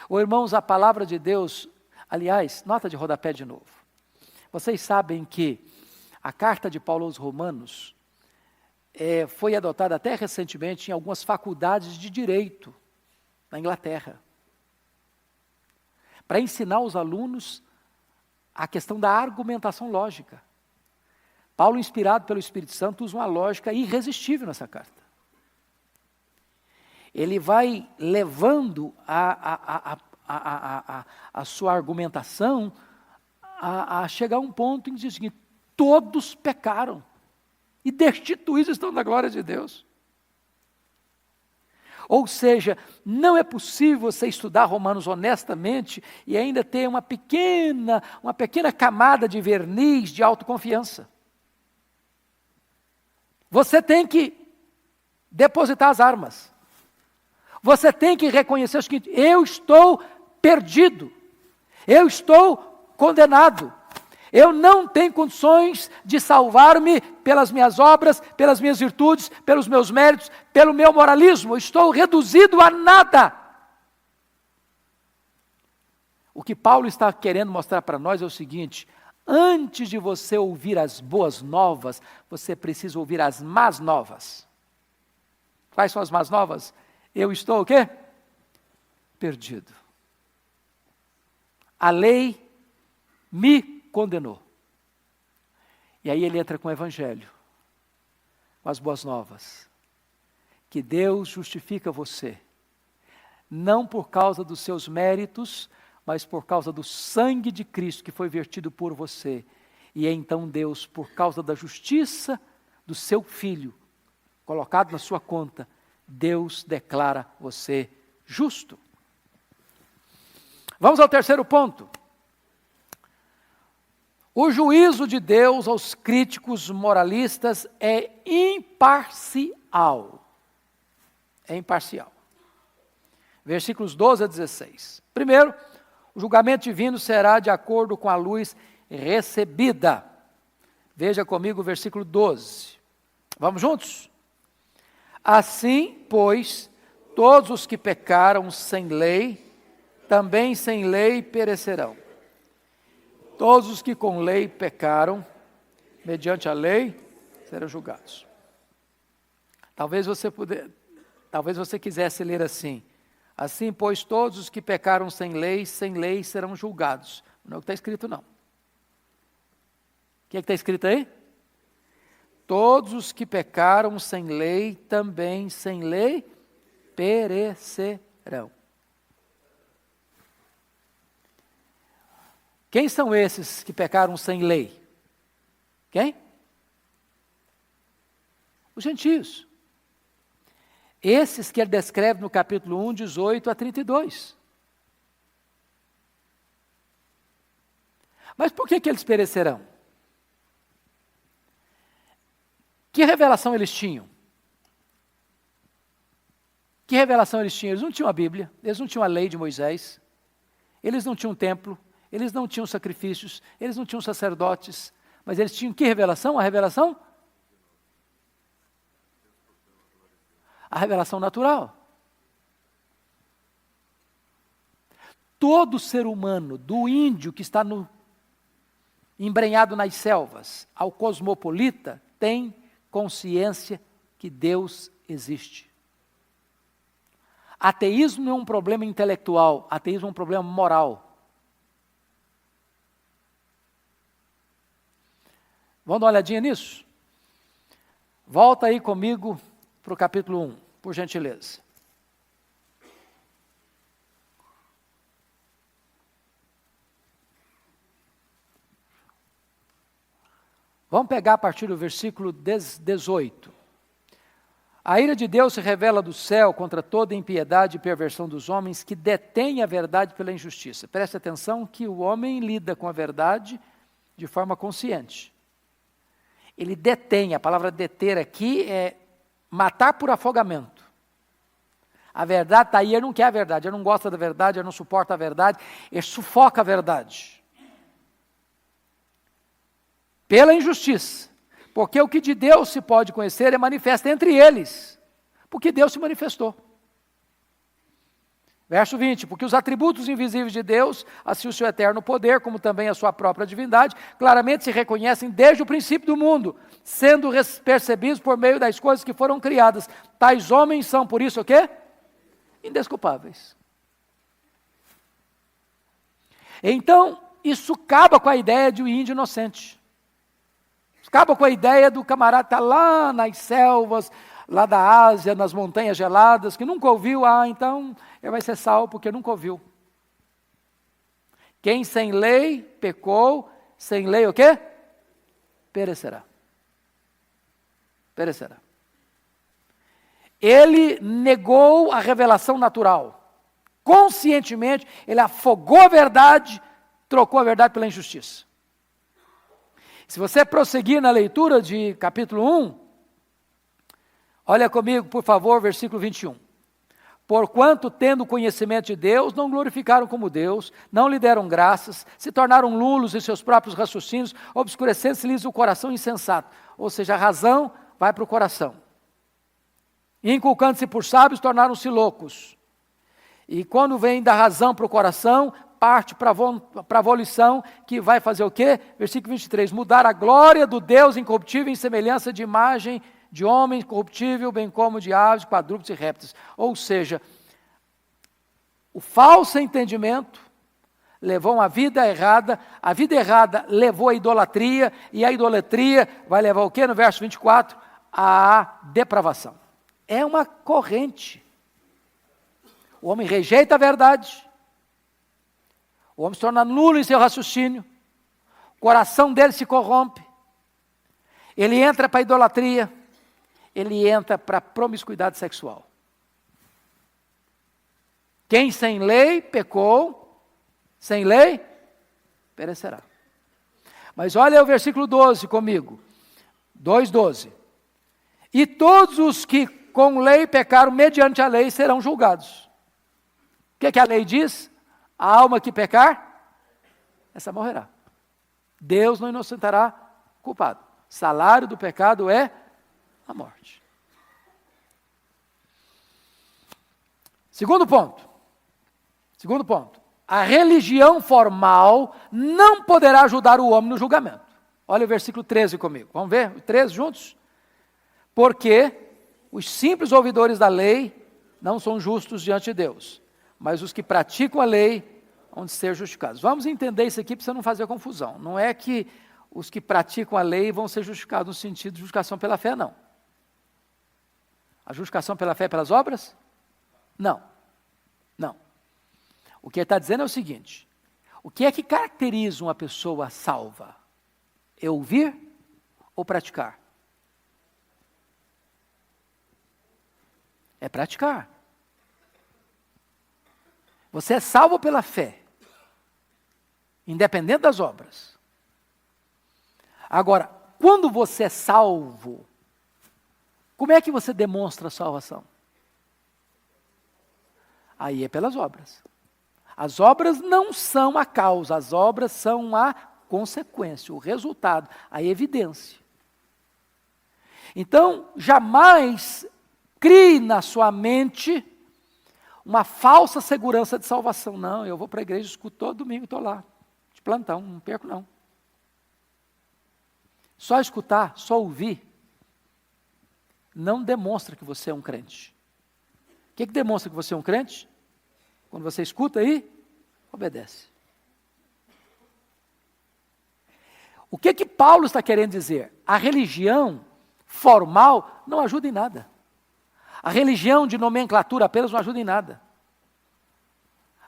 Ô irmãos, a palavra de Deus, aliás, nota de rodapé de novo. Vocês sabem que a carta de Paulo aos Romanos foi adotada até recentemente em algumas faculdades de direito na Inglaterra, para ensinar os alunos a questão da argumentação lógica. Paulo, inspirado pelo Espírito Santo, usa uma lógica irresistível nessa carta. Ele vai levando a sua argumentação a chegar a um ponto em que diz o seguinte, todos pecaram e destituídos estão da glória de Deus. Ou seja, não é possível você estudar Romanos honestamente e ainda ter uma pequena camada de verniz de autoconfiança. Você tem que depositar as armas. Você tem que reconhecer o seguinte, eu estou perdido. Eu estou condenado. Eu não tenho condições de salvar-me pelas minhas obras, pelas minhas virtudes, pelos meus méritos, pelo meu moralismo. Eu estou reduzido a nada. O que Paulo está querendo mostrar para nós é o seguinte, antes de você ouvir as boas novas, você precisa ouvir as más novas. Quais são as más novas? Eu estou o quê? Perdido. A lei me condenou. E aí ele entra com o evangelho, com as boas novas. que Deus justifica você, não por causa dos seus méritos, mas por causa do sangue de Cristo que foi vertido por você. E então Deus, por causa da justiça do seu Filho, colocado na sua conta, Deus declara você justo. Vamos ao terceiro ponto. O juízo de Deus aos críticos moralistas é imparcial. É imparcial. Versículos 12 a 16. Primeiro, o julgamento divino será de acordo com a luz recebida. Veja comigo o versículo 12. Vamos juntos? Assim, pois, todos os que pecaram sem lei, também sem lei perecerão. Todos os que com lei pecaram, mediante a lei, serão julgados. Talvez você quisesse ler assim. Assim, pois, todos os que pecaram sem lei serão julgados. Não é o que está escrito, não. O que é que está escrito aí? Todos os que pecaram sem lei, também sem lei, perecerão. Quem são esses que pecaram sem lei? Quem? Os gentios. Esses que ele descreve no capítulo 1, 18 a 32. Mas por que eles perecerão? Que revelação eles tinham? Que revelação eles tinham? Eles não tinham a Bíblia, eles não tinham a lei de Moisés, eles não tinham templo, eles não tinham sacrifícios, eles não tinham sacerdotes, mas eles tinham que revelação? A revelação? A revelação natural. Todo ser humano, do índio que está embrenhado nas selvas, ao cosmopolita, tem consciência que Deus existe. Ateísmo não é um problema intelectual, ateísmo é um problema moral. Vamos dar uma olhadinha nisso? Volta aí comigo para o capítulo 1, por gentileza. Vamos pegar a partir do versículo 18. A ira de Deus se revela do céu contra toda impiedade e perversão dos homens que detêm a verdade pela injustiça. Preste atenção que o homem lida com a verdade de forma consciente. Ele detém, a palavra deter aqui é matar por afogamento. A verdade está aí, ele não quer a verdade, ele não gosta da verdade, ele não suporta a verdade, ele sufoca a verdade. Pela injustiça. Porque o que de Deus se pode conhecer é manifesto entre eles. Porque Deus se manifestou. Verso 20, porque os atributos invisíveis de Deus, assim o seu eterno poder, como também a sua própria divindade, claramente se reconhecem desde o princípio do mundo, sendo percebidos por meio das coisas que foram criadas. Tais homens são, por isso, o quê? Indesculpáveis. Então, isso acaba com a ideia de um índio inocente. Acaba com a ideia do camarada que está lá nas selvas, lá da Ásia, nas montanhas geladas, que nunca ouviu, então ele vai ser salvo porque nunca ouviu. Quem sem lei pecou, sem lei o quê? Perecerá. Perecerá. Ele negou a revelação natural. Conscientemente, ele afogou a verdade, trocou a verdade pela injustiça. Se você prosseguir na leitura de capítulo 1, olha comigo, por favor, versículo 21. Porquanto, tendo conhecimento de Deus, não glorificaram como Deus, não lhe deram graças, se tornaram nulos em seus próprios raciocínios, obscurecendo-se-lhes o coração insensato. Ou seja, a razão vai para o coração. E inculcando-se por sábios, tornaram-se loucos. E quando vem da razão para o coração, parte para a volição, que vai fazer o quê? Versículo 23, mudar a glória do Deus incorruptível em semelhança de imagem de homem corruptível, bem como de aves, quadrúpedes e répteis. Ou seja, o falso entendimento levou uma vida errada, a vida errada levou à idolatria, e a idolatria vai levar o quê? No verso 24, à depravação. é uma corrente. O homem rejeita a verdade, o homem se torna nulo em seu raciocínio, o coração dele se corrompe, ele entra para a idolatria, ele entra para a promiscuidade sexual. Quem sem lei pecou, sem lei perecerá. Mas olha o versículo 12 comigo, 2:12. E todos os que com lei pecaram mediante a lei serão julgados. O que a lei diz? A alma que pecar, essa morrerá. Deus não inocentará culpado. Salário do pecado é a morte. Segundo ponto. A religião formal não poderá ajudar o homem no julgamento. Olha o versículo 13 comigo. Vamos ver o 13 juntos? Porque os simples ouvidores da lei não são justos diante de Deus, mas os que praticam a lei vão ser justificados. Vamos entender isso aqui para você não fazer confusão. Não é que os que praticam a lei vão ser justificados no sentido de justificação pela fé, não. A justificação pela fé é pelas obras? Não. O que ele está dizendo é o seguinte: o que é que caracteriza uma pessoa salva? É ouvir ou praticar? É praticar. Você é salvo pela fé, independente das obras. Agora, quando você é salvo, como é que você demonstra a salvação? Aí é pelas obras. As obras não são a causa, as obras são a consequência, o resultado, a evidência. Então, jamais crie na sua mente uma falsa segurança de salvação. Não, eu vou para a igreja, escuto todo domingo, estou lá, de plantão, não perco não. Só escutar, só ouvir, não demonstra que você é um crente. O que demonstra que você é um crente? Quando você escuta e obedece. O que Paulo está querendo dizer? A religião formal não ajuda em nada. A religião de nomenclatura apenas não ajuda em nada.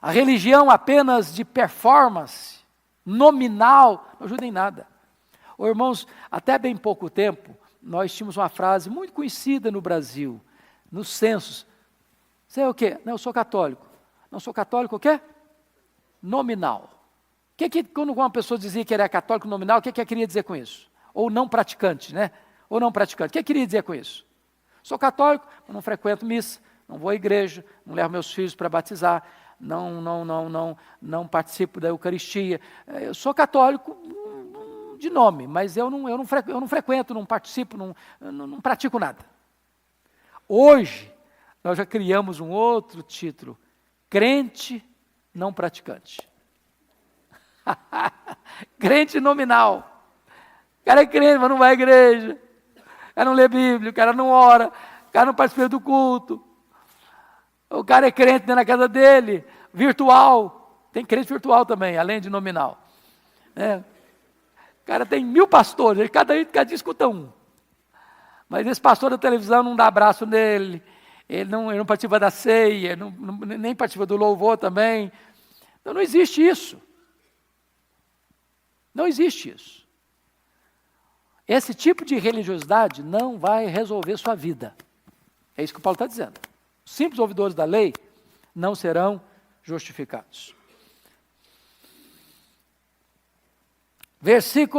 A religião apenas de performance, nominal, não ajuda em nada. Ô, irmãos, até bem pouco tempo, nós tínhamos uma frase muito conhecida no Brasil, nos censos. Você é o quê? Não, eu sou católico. Não sou católico o quê? Nominal. Quando uma pessoa dizia que era católico nominal, o que queria dizer com isso? Ou não praticante, né? Ou não praticante. O que queria dizer com isso? Sou católico, mas não frequento missa, não vou à igreja, não levo meus filhos para batizar, não participo da Eucaristia. Eu sou católico de nome, mas eu não frequento, não participo, não pratico nada. Hoje, nós já criamos um outro título: crente não praticante. Crente nominal. O cara é crente, mas não vai à igreja. O cara não lê Bíblia, o cara não ora, o cara não participa do culto. O cara é crente dentro da casa dele, virtual. Tem crente virtual também, além de nominal. O cara tem 1000 pastores, cada dia escuta um. Mas esse pastor da televisão não dá abraço nele, ele não participa da ceia, nem participa do louvor também. Então não existe isso. Não existe isso. Esse tipo de religiosidade não vai resolver sua vida. É isso que o Paulo está dizendo. Os simples ouvidores da lei não serão justificados.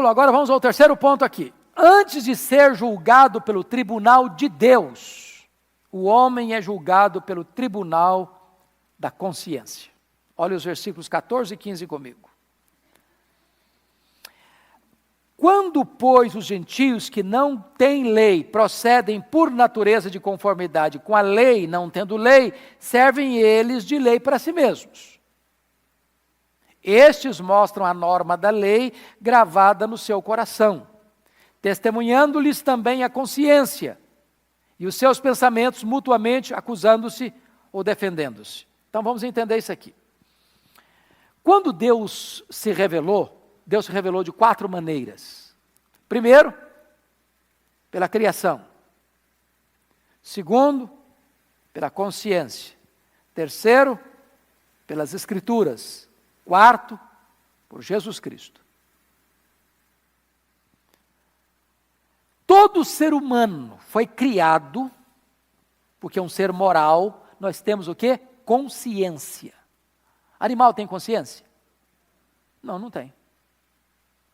Agora vamos ao terceiro ponto aqui. Antes de ser julgado pelo tribunal de Deus, o homem é julgado pelo tribunal da consciência. Olha os versículos 14 e 15 comigo. Quando, pois, os gentios que não têm lei procedem por natureza de conformidade com a lei, não tendo lei, servem eles de lei para si mesmos. Estes mostram a norma da lei gravada no seu coração, testemunhando-lhes também a consciência e os seus pensamentos mutuamente acusando-se ou defendendo-se. Então vamos entender isso aqui. Quando Deus se revelou de 4 maneiras. Primeiro, pela criação. Segundo, pela consciência. Terceiro, pelas Escrituras. Quarto, por Jesus Cristo. Todo ser humano foi criado, porque é um ser moral, nós temos o quê? Consciência. Animal tem consciência? Não, não tem.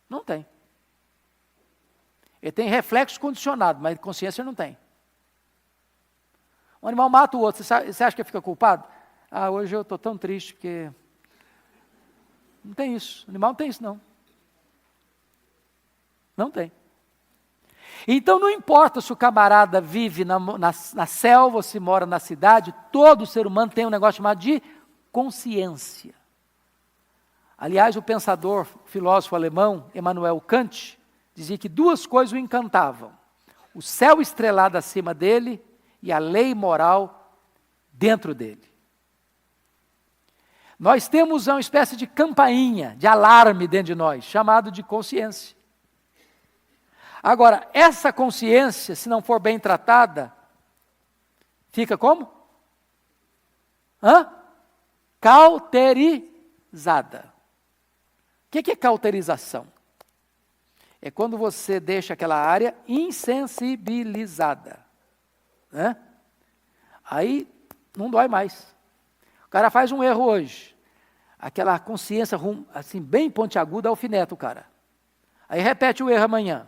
Não tem. Ele tem reflexo condicionado, mas consciência não tem. Um animal mata o outro, você acha que ele fica culpado? Ah, hoje eu estou tão triste porque... Não tem isso, o animal não tem isso não. Não tem. Então não importa se o camarada vive na selva ou se mora na cidade, todo ser humano tem um negócio chamado de consciência. Aliás, o pensador, filósofo alemão, Immanuel Kant, dizia que duas coisas o encantavam: o céu estrelado acima dele e a lei moral dentro dele. Nós temos uma espécie de campainha, de alarme dentro de nós, chamado de consciência. Agora, essa consciência, se não for bem tratada, fica como? Cauterizada. O que é cauterização? É quando você deixa aquela área insensibilizada. Né? Aí não dói mais. O cara faz um erro hoje. Aquela consciência assim, bem pontiaguda, alfineta o cara. Aí repete o erro amanhã.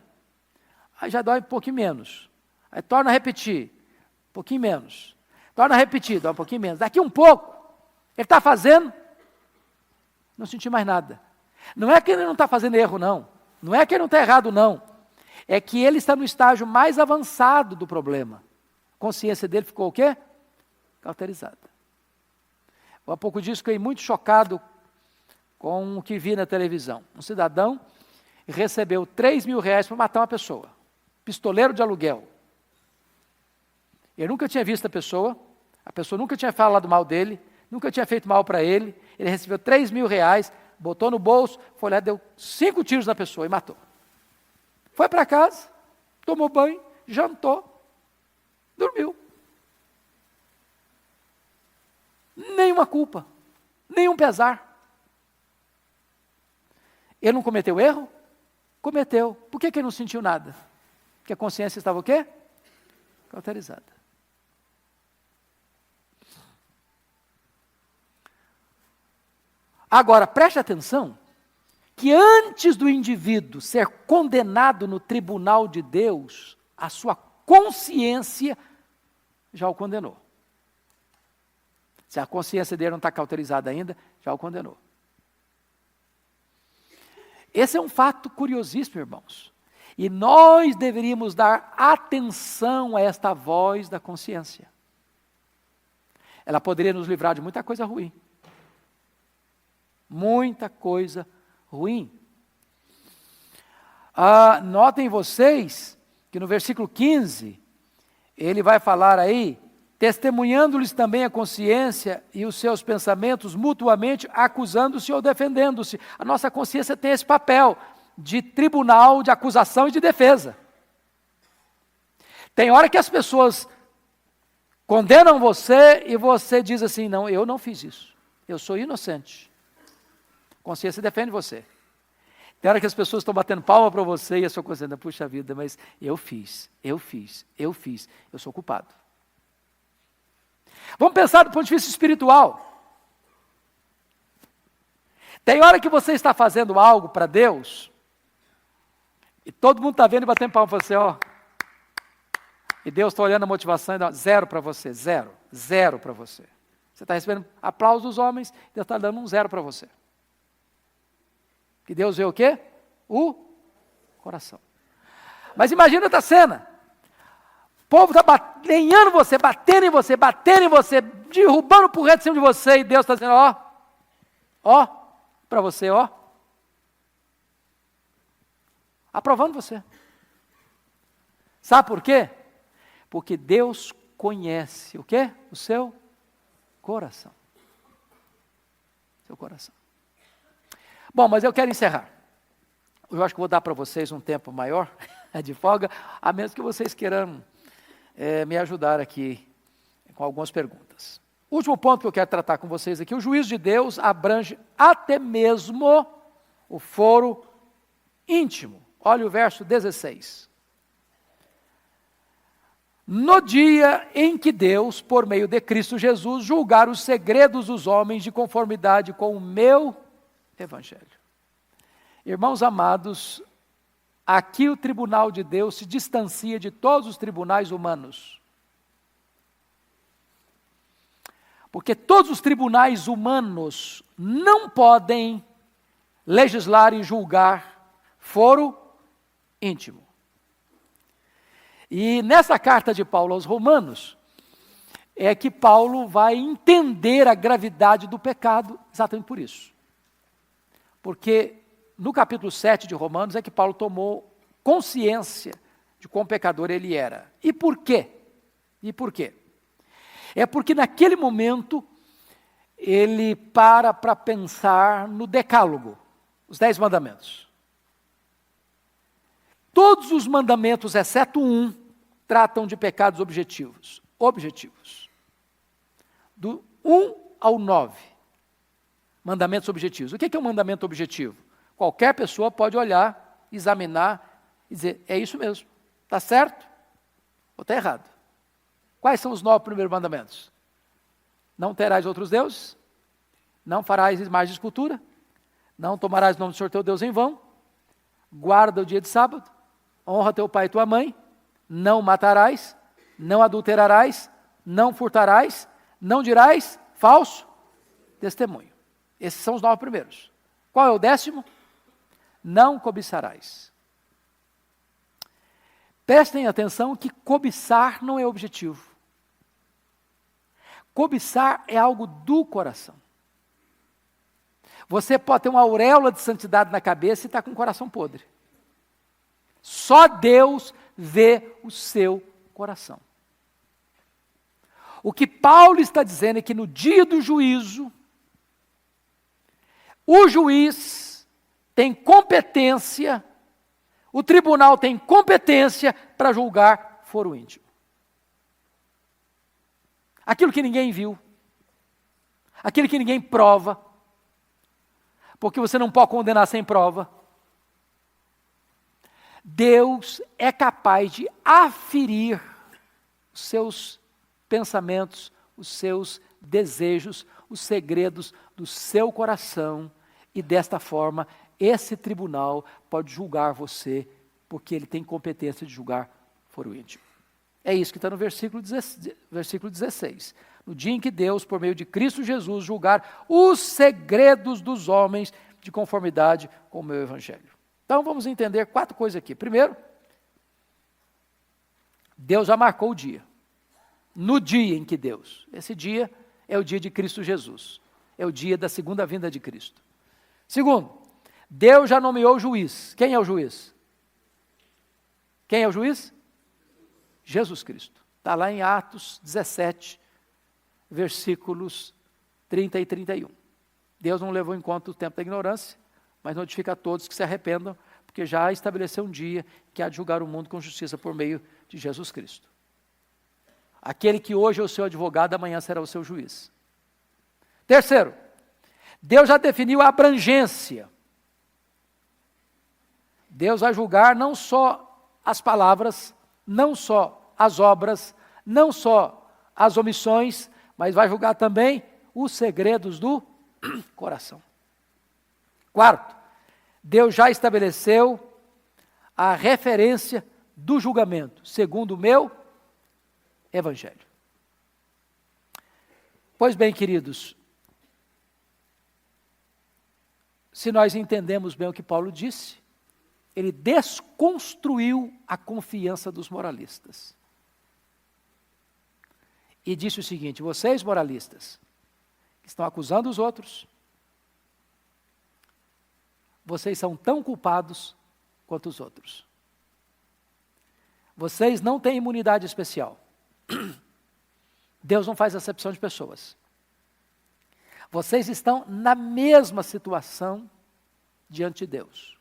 Aí já dói um pouquinho menos. Aí torna a repetir, um pouquinho menos. Torna a repetir, dói um pouquinho menos. Daqui um pouco, ele está fazendo, não senti mais nada. Não é que ele não está fazendo erro, não. Não é que ele não está errado, não. É que ele está no estágio mais avançado do problema. A consciência dele ficou o quê? Cauterizada. Há pouco disso fiquei muito chocado com o que vi na televisão. Um cidadão recebeu 3 mil reais para matar uma pessoa. Pistoleiro de aluguel. Ele nunca tinha visto a pessoa nunca tinha falado mal dele, nunca tinha feito mal para ele. Ele recebeu 3 mil reais, botou no bolso, foi lá, deu 5 tiros na pessoa e matou. Foi para casa, tomou banho, jantou, dormiu. Nenhuma culpa, nenhum pesar. Ele não cometeu erro? Cometeu. Por que ele não sentiu nada? Porque a consciência estava o quê? Cauterizada. Agora, preste atenção, que antes do indivíduo ser condenado no tribunal de Deus, a sua consciência já o condenou. Se a consciência dele não está cauterizada ainda, já o condenou. Esse é um fato curiosíssimo, irmãos. E nós deveríamos dar atenção a esta voz da consciência. Ela poderia nos livrar de muita coisa ruim. Muita coisa ruim. Notem vocês que no versículo 15, ele vai falar aí, testemunhando-lhes também a consciência e os seus pensamentos mutuamente, acusando-se ou defendendo-se. A nossa consciência tem esse papel de tribunal de acusação e de defesa. Tem hora que as pessoas condenam você e você diz assim, não, eu não fiz isso, eu sou inocente. A consciência defende você. Tem hora que as pessoas estão batendo palma para você e a sua consciência, puxa vida, mas eu fiz, eu sou culpado. Vamos pensar do ponto de vista espiritual. Tem hora que você está fazendo algo para Deus, e todo mundo está vendo e batendo palma para você, ó. E Deus está olhando a motivação e dá 0 para você, 0 para você. Você está recebendo aplausos dos homens, Deus está dando um 0 para você. Que Deus vê o quê? O coração. Mas imagina outra cena. O povo está batendo você, batendo em você, derrubando o porrete em cima de você, e Deus está dizendo, ó, para você, ó. Aprovando você. Sabe por quê? Porque Deus conhece o quê? O seu coração. Seu coração. Bom, mas eu quero encerrar. Eu acho que vou dar para vocês um tempo maior de folga, a menos que vocês queiram me ajudar aqui com algumas perguntas. O último ponto que eu quero tratar com vocês aqui, o juízo de Deus abrange até mesmo o foro íntimo. Olha o verso 16. No dia em que Deus, por meio de Cristo Jesus, julgar os segredos dos homens de conformidade com o meu evangelho. Irmãos amados, aqui o tribunal de Deus se distancia de todos os tribunais humanos. Porque todos os tribunais humanos não podem legislar e julgar foro íntimo. E nessa carta de Paulo aos Romanos, é que Paulo vai entender a gravidade do pecado exatamente por isso. Porque no capítulo 7 de Romanos é que Paulo tomou consciência de quão pecador ele era. E por quê? E por quê? É porque naquele momento ele para pensar no decálogo, os 10 mandamentos. Todos os mandamentos, exceto um, tratam de pecados objetivos. Do 1 ao 9, mandamentos objetivos. O que é um mandamento objetivo? Qualquer pessoa pode olhar, examinar e dizer, é isso mesmo, está certo ou está errado. Quais são os 9 primeiros mandamentos? Não terás outros deuses, não farás imagem de escultura, não tomarás o nome do Senhor teu Deus em vão, guarda o dia de sábado, honra teu pai e tua mãe, não matarás, não adulterarás, não furtarás, não dirás falso testemunho. Esses são os 9 primeiros. Qual é o 10º? Não cobiçarás. Prestem atenção que cobiçar não é objetivo. Cobiçar é algo do coração. Você pode ter uma auréola de santidade na cabeça e estar com o coração podre. Só Deus vê o seu coração. O que Paulo está dizendo é que no dia do juízo, o juiz tem competência, o tribunal tem competência para julgar foro íntimo. Aquilo que ninguém viu, aquilo que ninguém prova, porque você não pode condenar sem prova. Deus é capaz de aferir os seus pensamentos, os seus desejos, os segredos do seu coração, e desta forma, esse tribunal pode julgar você, porque ele tem competência de julgar foro íntimo. É isso que está no versículo 16. No dia em que Deus, por meio de Cristo Jesus, julgar os segredos dos homens de conformidade com o meu evangelho. Então vamos entender 4 coisas aqui. Primeiro, Deus já marcou o dia. No dia em que Deus, esse dia é o dia de Cristo Jesus. É o dia da segunda vinda de Cristo. Segundo, Deus já nomeou o juiz. Quem é o juiz? Quem é o juiz? Jesus Cristo. Está lá em Atos 17, versículos 30 e 31. Deus não levou em conta o tempo da ignorância, mas notifica a todos que se arrependam, porque já estabeleceu um dia que há de julgar o mundo com justiça por meio de Jesus Cristo. Aquele que hoje é o seu advogado, amanhã será o seu juiz. Terceiro, Deus já definiu a abrangência. Deus vai julgar não só as palavras, não só as obras, não só as omissões, mas vai julgar também os segredos do coração. Quarto, Deus já estabeleceu a referência do julgamento, segundo o meu evangelho. Pois bem, queridos, se nós entendemos bem o que Paulo disse, ele desconstruiu a confiança dos moralistas. E disse o seguinte: vocês moralistas, que estão acusando os outros, vocês são tão culpados quanto os outros. Vocês não têm imunidade especial. Deus não faz acepção de pessoas. Vocês estão na mesma situação diante de Deus.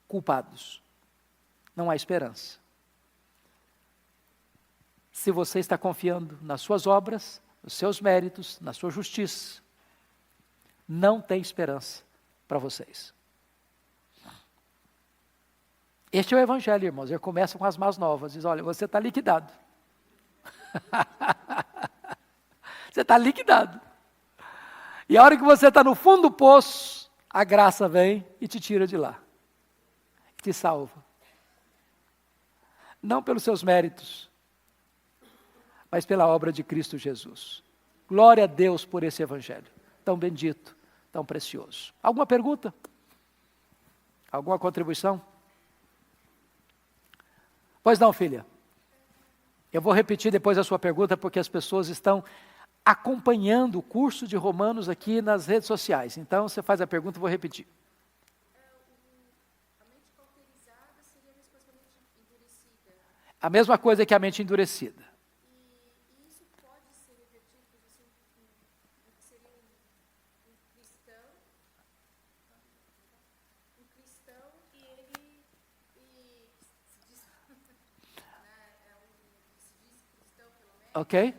Culpados. Não há esperança. se você está confiando nas suas obras, nos seus méritos, na sua justiça, não tem esperança para vocês. Este é o Evangelho, irmãos. Ele começa com as más novas. Diz, olha, você está liquidado. Você está liquidado. E a hora que você está no fundo do poço, a graça vem e te tira de lá. Te salva. Não pelos seus méritos, mas pela obra de Cristo Jesus. Glória a Deus por esse Evangelho. Tão bendito, tão precioso. Alguma pergunta? Alguma contribuição? Pois não, filha. Eu vou repetir depois a sua pergunta, porque as pessoas estão acompanhando o curso de Romanos aqui nas redes sociais. Então, você faz a pergunta, eu vou repetir. A mente cauterizada seria a mesma coisa que a mente endurecida. A mesma coisa que a mente endurecida. E isso pode ser revertido, por exemplo, seria um cristão e ele se diz, se diz cristão pelo menos. Ok?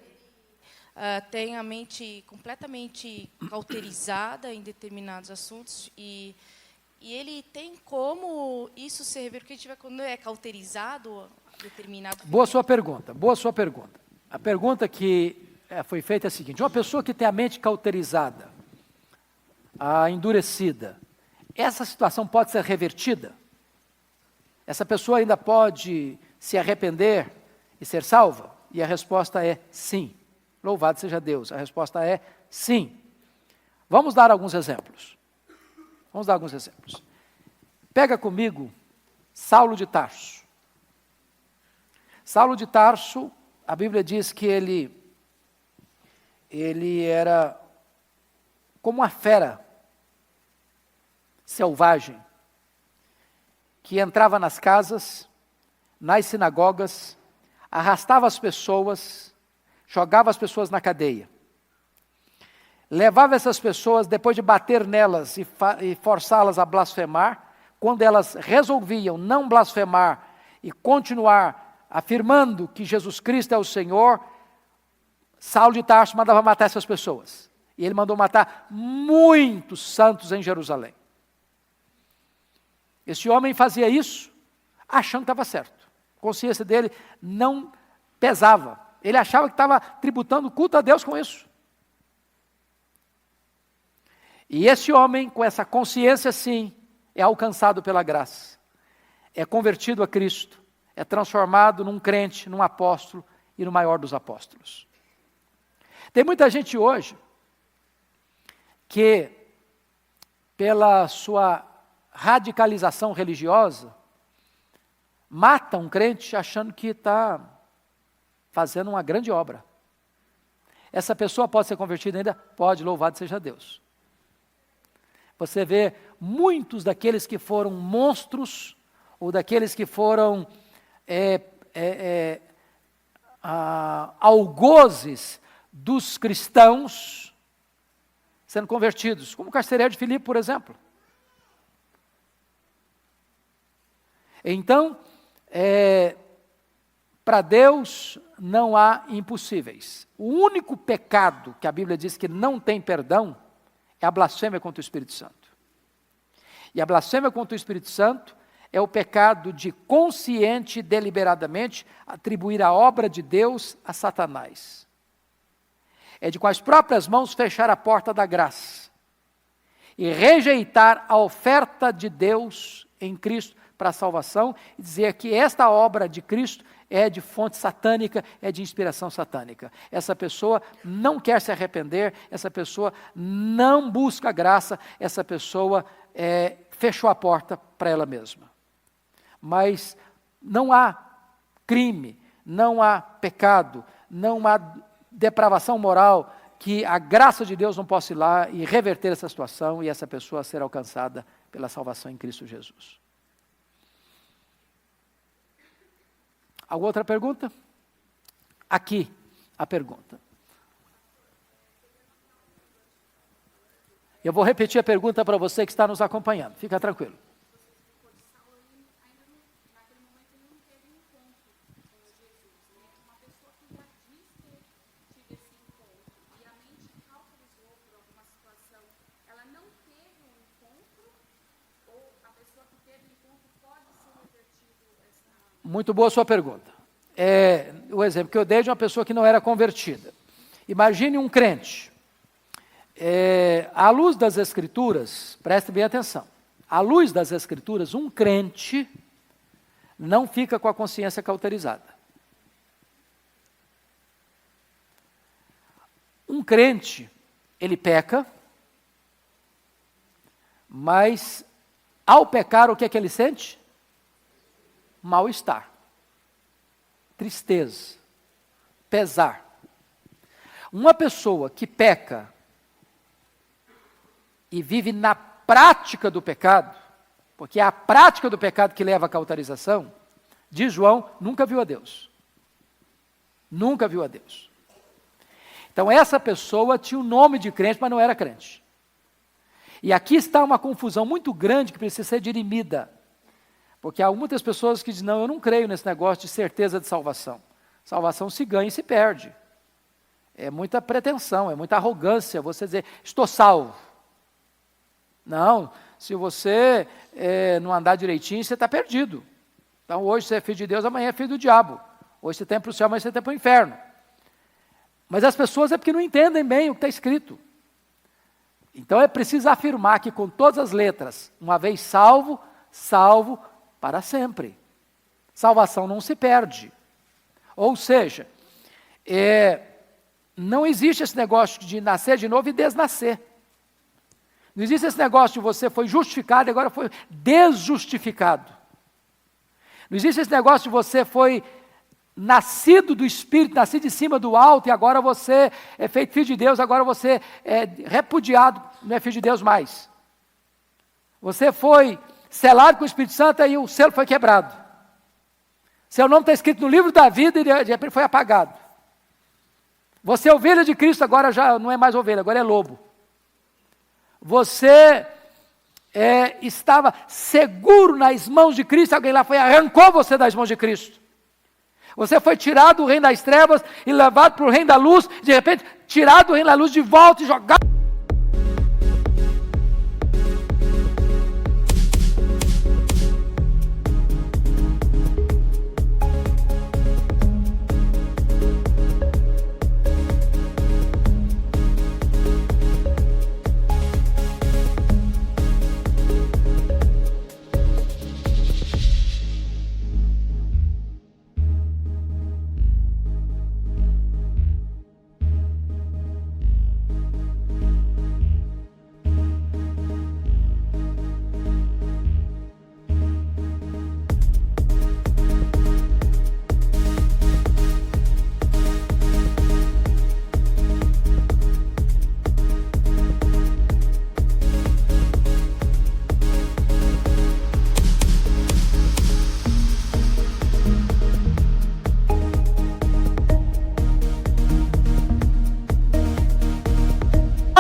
Tem a mente completamente cauterizada em determinados assuntos e ele tem como isso ser revertido quando é cauterizado determinado. Boa sua pergunta, boa sua pergunta. A pergunta que foi feita é a seguinte: uma pessoa que tem a mente cauterizada, endurecida, essa situação pode ser revertida? Essa pessoa ainda pode se arrepender e ser salva? E a resposta é sim. Louvado seja Deus. A resposta é sim. Vamos dar alguns exemplos. Pega comigo Saulo de Tarso. Saulo de Tarso, a Bíblia diz que ele era como uma fera selvagem, que entrava nas casas, nas sinagogas, arrastava as pessoas, jogava as pessoas na cadeia. Levava essas pessoas, depois de bater nelas e forçá-las a blasfemar, quando elas resolviam não blasfemar e continuar afirmando que Jesus Cristo é o Senhor, Saulo de Tarso mandava matar essas pessoas. E ele mandou matar muitos santos em Jerusalém. Esse homem fazia isso achando que estava certo. A consciência dele não pesava. Ele achava que estava tributando culto a Deus com isso. E esse homem, com essa consciência, sim, é alcançado pela graça. É convertido a Cristo. É transformado num crente, num apóstolo e no maior dos apóstolos. Tem muita gente hoje que, pela sua radicalização religiosa, mata um crente achando que está fazendo uma grande obra. Essa pessoa pode ser convertida ainda? Pode, louvado seja Deus. Você vê muitos daqueles que foram monstros, ou daqueles que foram algozes dos cristãos, sendo convertidos, como o carcereiro de Filipe, por exemplo. Então, para Deus não há impossíveis. O único pecado que a Bíblia diz que não tem perdão é a blasfêmia contra o Espírito Santo. E a blasfêmia contra o Espírito Santo é o pecado de consciente e deliberadamente atribuir a obra de Deus a Satanás. É de com as próprias mãos fechar a porta da graça e rejeitar a oferta de Deus em Cristo para a salvação e dizer que esta obra de Cristo é de fonte satânica, é de inspiração satânica. Essa pessoa não quer se arrepender, essa pessoa não busca graça, essa pessoa fechou a porta para ela mesma. Mas não há crime, não há pecado, não há depravação moral que a graça de Deus não possa ir lá e reverter essa situação e essa pessoa ser alcançada pela salvação em Cristo Jesus. Alguma outra pergunta? Aqui a pergunta. Eu vou repetir a pergunta para você que está nos acompanhando. Fica tranquilo. Muito boa a sua pergunta. O exemplo que eu dei de uma pessoa que não era convertida. Imagine um crente. À luz das Escrituras, preste bem atenção, à luz das Escrituras, um crente não fica com a consciência cauterizada. Um crente, ele peca, mas ao pecar, o que é que ele sente? Mal-estar, tristeza, pesar. Uma pessoa que peca e vive na prática do pecado, porque é a prática do pecado que leva à cauterização, diz João, nunca viu a Deus. Nunca viu a Deus. Então essa pessoa tinha o nome de crente, mas não era crente. E aqui está uma confusão muito grande que precisa ser dirimida. Porque há muitas pessoas que dizem, não, eu não creio nesse negócio de certeza de salvação. Salvação se ganha e se perde. É muita pretensão, é muita arrogância você dizer, estou salvo. Não, se você não andar direitinho, você está perdido. Então hoje você é filho de Deus, amanhã é filho do diabo. Hoje você tem para o céu, amanhã você tem para o inferno. Mas as pessoas é porque não entendem bem o que está escrito. Então é preciso afirmar que com todas as letras, uma vez salvo, salvo para sempre. Salvação não se perde. Ou seja, não existe esse negócio de nascer de novo e desnascer. Não existe esse negócio de você foi justificado e agora foi desjustificado. Não existe esse negócio de você foi nascido do Espírito, nascido de cima do alto, e agora você é feito filho de Deus, agora você é repudiado, não é filho de Deus mais. Você foi selado com o Espírito Santo e o selo foi quebrado. Seu nome está escrito no livro da vida e de repente foi apagado. Você é ovelha de Cristo, agora já não é mais ovelha, agora é lobo. Você estava seguro nas mãos de Cristo, alguém lá foi arrancou você das mãos de Cristo. Você foi tirado do reino das trevas e levado para o reino da luz, de repente tirado do reino da luz de volta e jogado.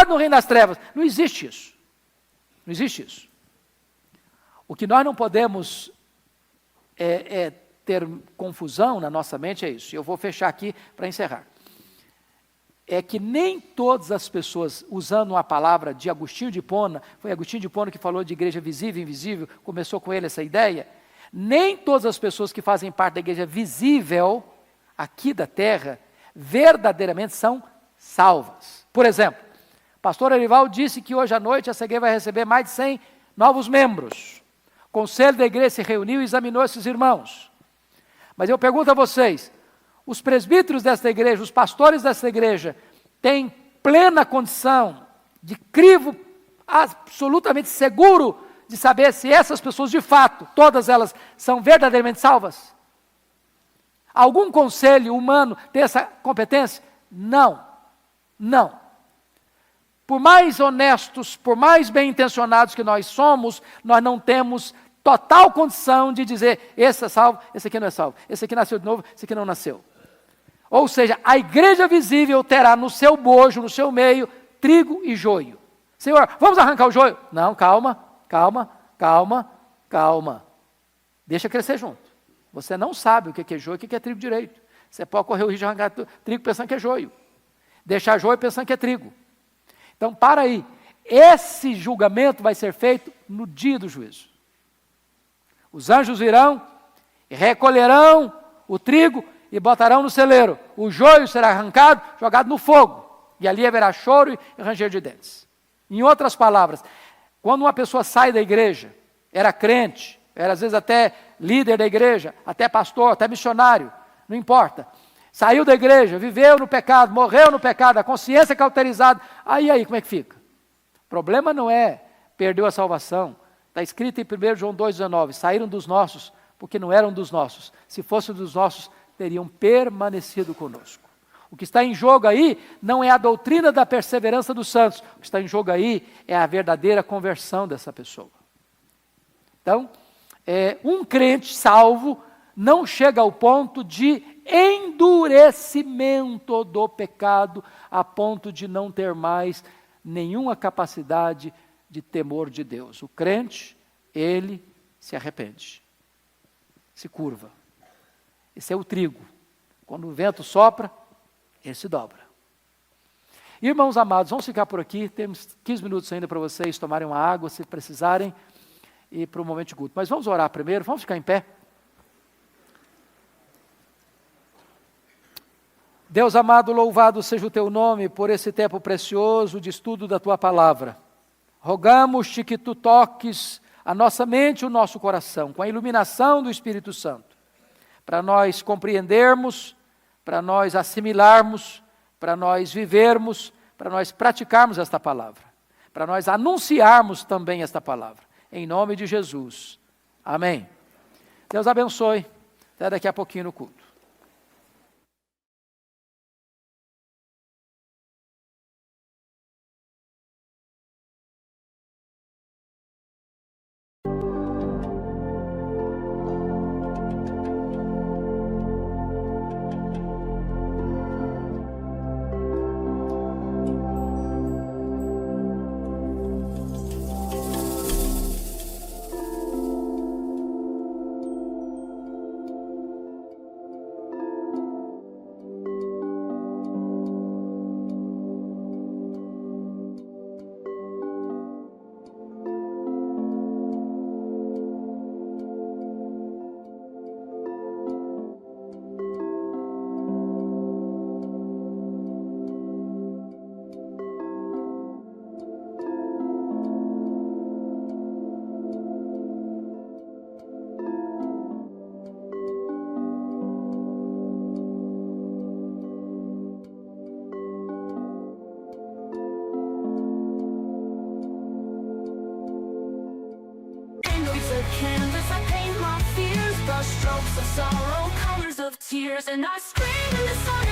No reino das trevas. Não existe isso. Não existe isso. O que nós não podemos ter confusão na nossa mente é isso. Eu vou fechar aqui para encerrar. É que nem todas as pessoas, usando uma palavra de Agostinho de Hipona, foi Agostinho de Hipona que falou de igreja visível e invisível, começou com ele essa ideia, nem todas as pessoas que fazem parte da igreja visível, aqui da terra, verdadeiramente são salvas. Por exemplo, pastor Erival disse que hoje à noite a igreja vai receber mais de 100 novos membros. O conselho da igreja se reuniu e examinou esses irmãos. Mas eu pergunto a vocês, os presbíteros desta igreja, os pastores desta igreja, têm plena condição de crivo absolutamente seguro de saber se essas pessoas de fato, todas elas, são verdadeiramente salvas? Algum conselho humano tem essa competência? Não. Não. Por mais honestos, por mais bem intencionados que nós somos, nós não temos total condição de dizer, esse é salvo, esse aqui não é salvo, esse aqui nasceu de novo, esse aqui não nasceu. Ou seja, a igreja visível terá no seu bojo, no seu meio, trigo e joio. Senhor, vamos arrancar o joio? Não, calma, calma, calma, calma. Deixa crescer junto. Você não sabe o que é joio e o que é trigo direito. Você pode correr o risco de arrancar trigo pensando que é joio. Deixar joio pensando que é trigo. Então, para aí, esse julgamento vai ser feito no dia do juízo. Os anjos virão E recolherão o trigo e botarão no celeiro. O joio será arrancado, jogado no fogo. E ali haverá choro e ranger de dentes. Em outras palavras, quando uma pessoa sai da igreja, era crente, era às vezes até líder da igreja, até pastor, até missionário, não importa. Saiu da igreja, viveu no pecado, morreu no pecado, a consciência cauterizada. Aí, como é que fica? O problema não é perdeu a salvação. Está escrito em 1 João 2,19, saíram dos nossos, porque não eram dos nossos. Se fossem dos nossos, teriam permanecido conosco. O que está em jogo aí não é a doutrina da perseverança dos santos. O que está em jogo aí é a verdadeira conversão dessa pessoa. Então, um crente salvo não chega ao ponto de endurecimento do pecado, a ponto de não ter mais nenhuma capacidade de temor de Deus. O crente, ele se arrepende, se curva. Esse é o trigo. Quando o vento sopra, ele se dobra. Irmãos amados, vamos ficar por aqui. Temos 15 minutos ainda para vocês tomarem uma água, se precisarem, e para o momento de culto. Mas vamos orar primeiro, vamos ficar em pé. Deus amado, louvado seja o teu nome por esse tempo precioso de estudo da tua palavra. Rogamos-te que tu toques a nossa mente e o nosso coração com a iluminação do Espírito Santo, para nós compreendermos, para nós assimilarmos, para nós vivermos, para nós praticarmos esta palavra, para nós anunciarmos também esta palavra. Em nome de Jesus. Amém. Deus abençoe. Até daqui a pouquinho no culto. Canvas, I paint my fears, brush strokes of sorrow, colors of tears, and I scream in the sun.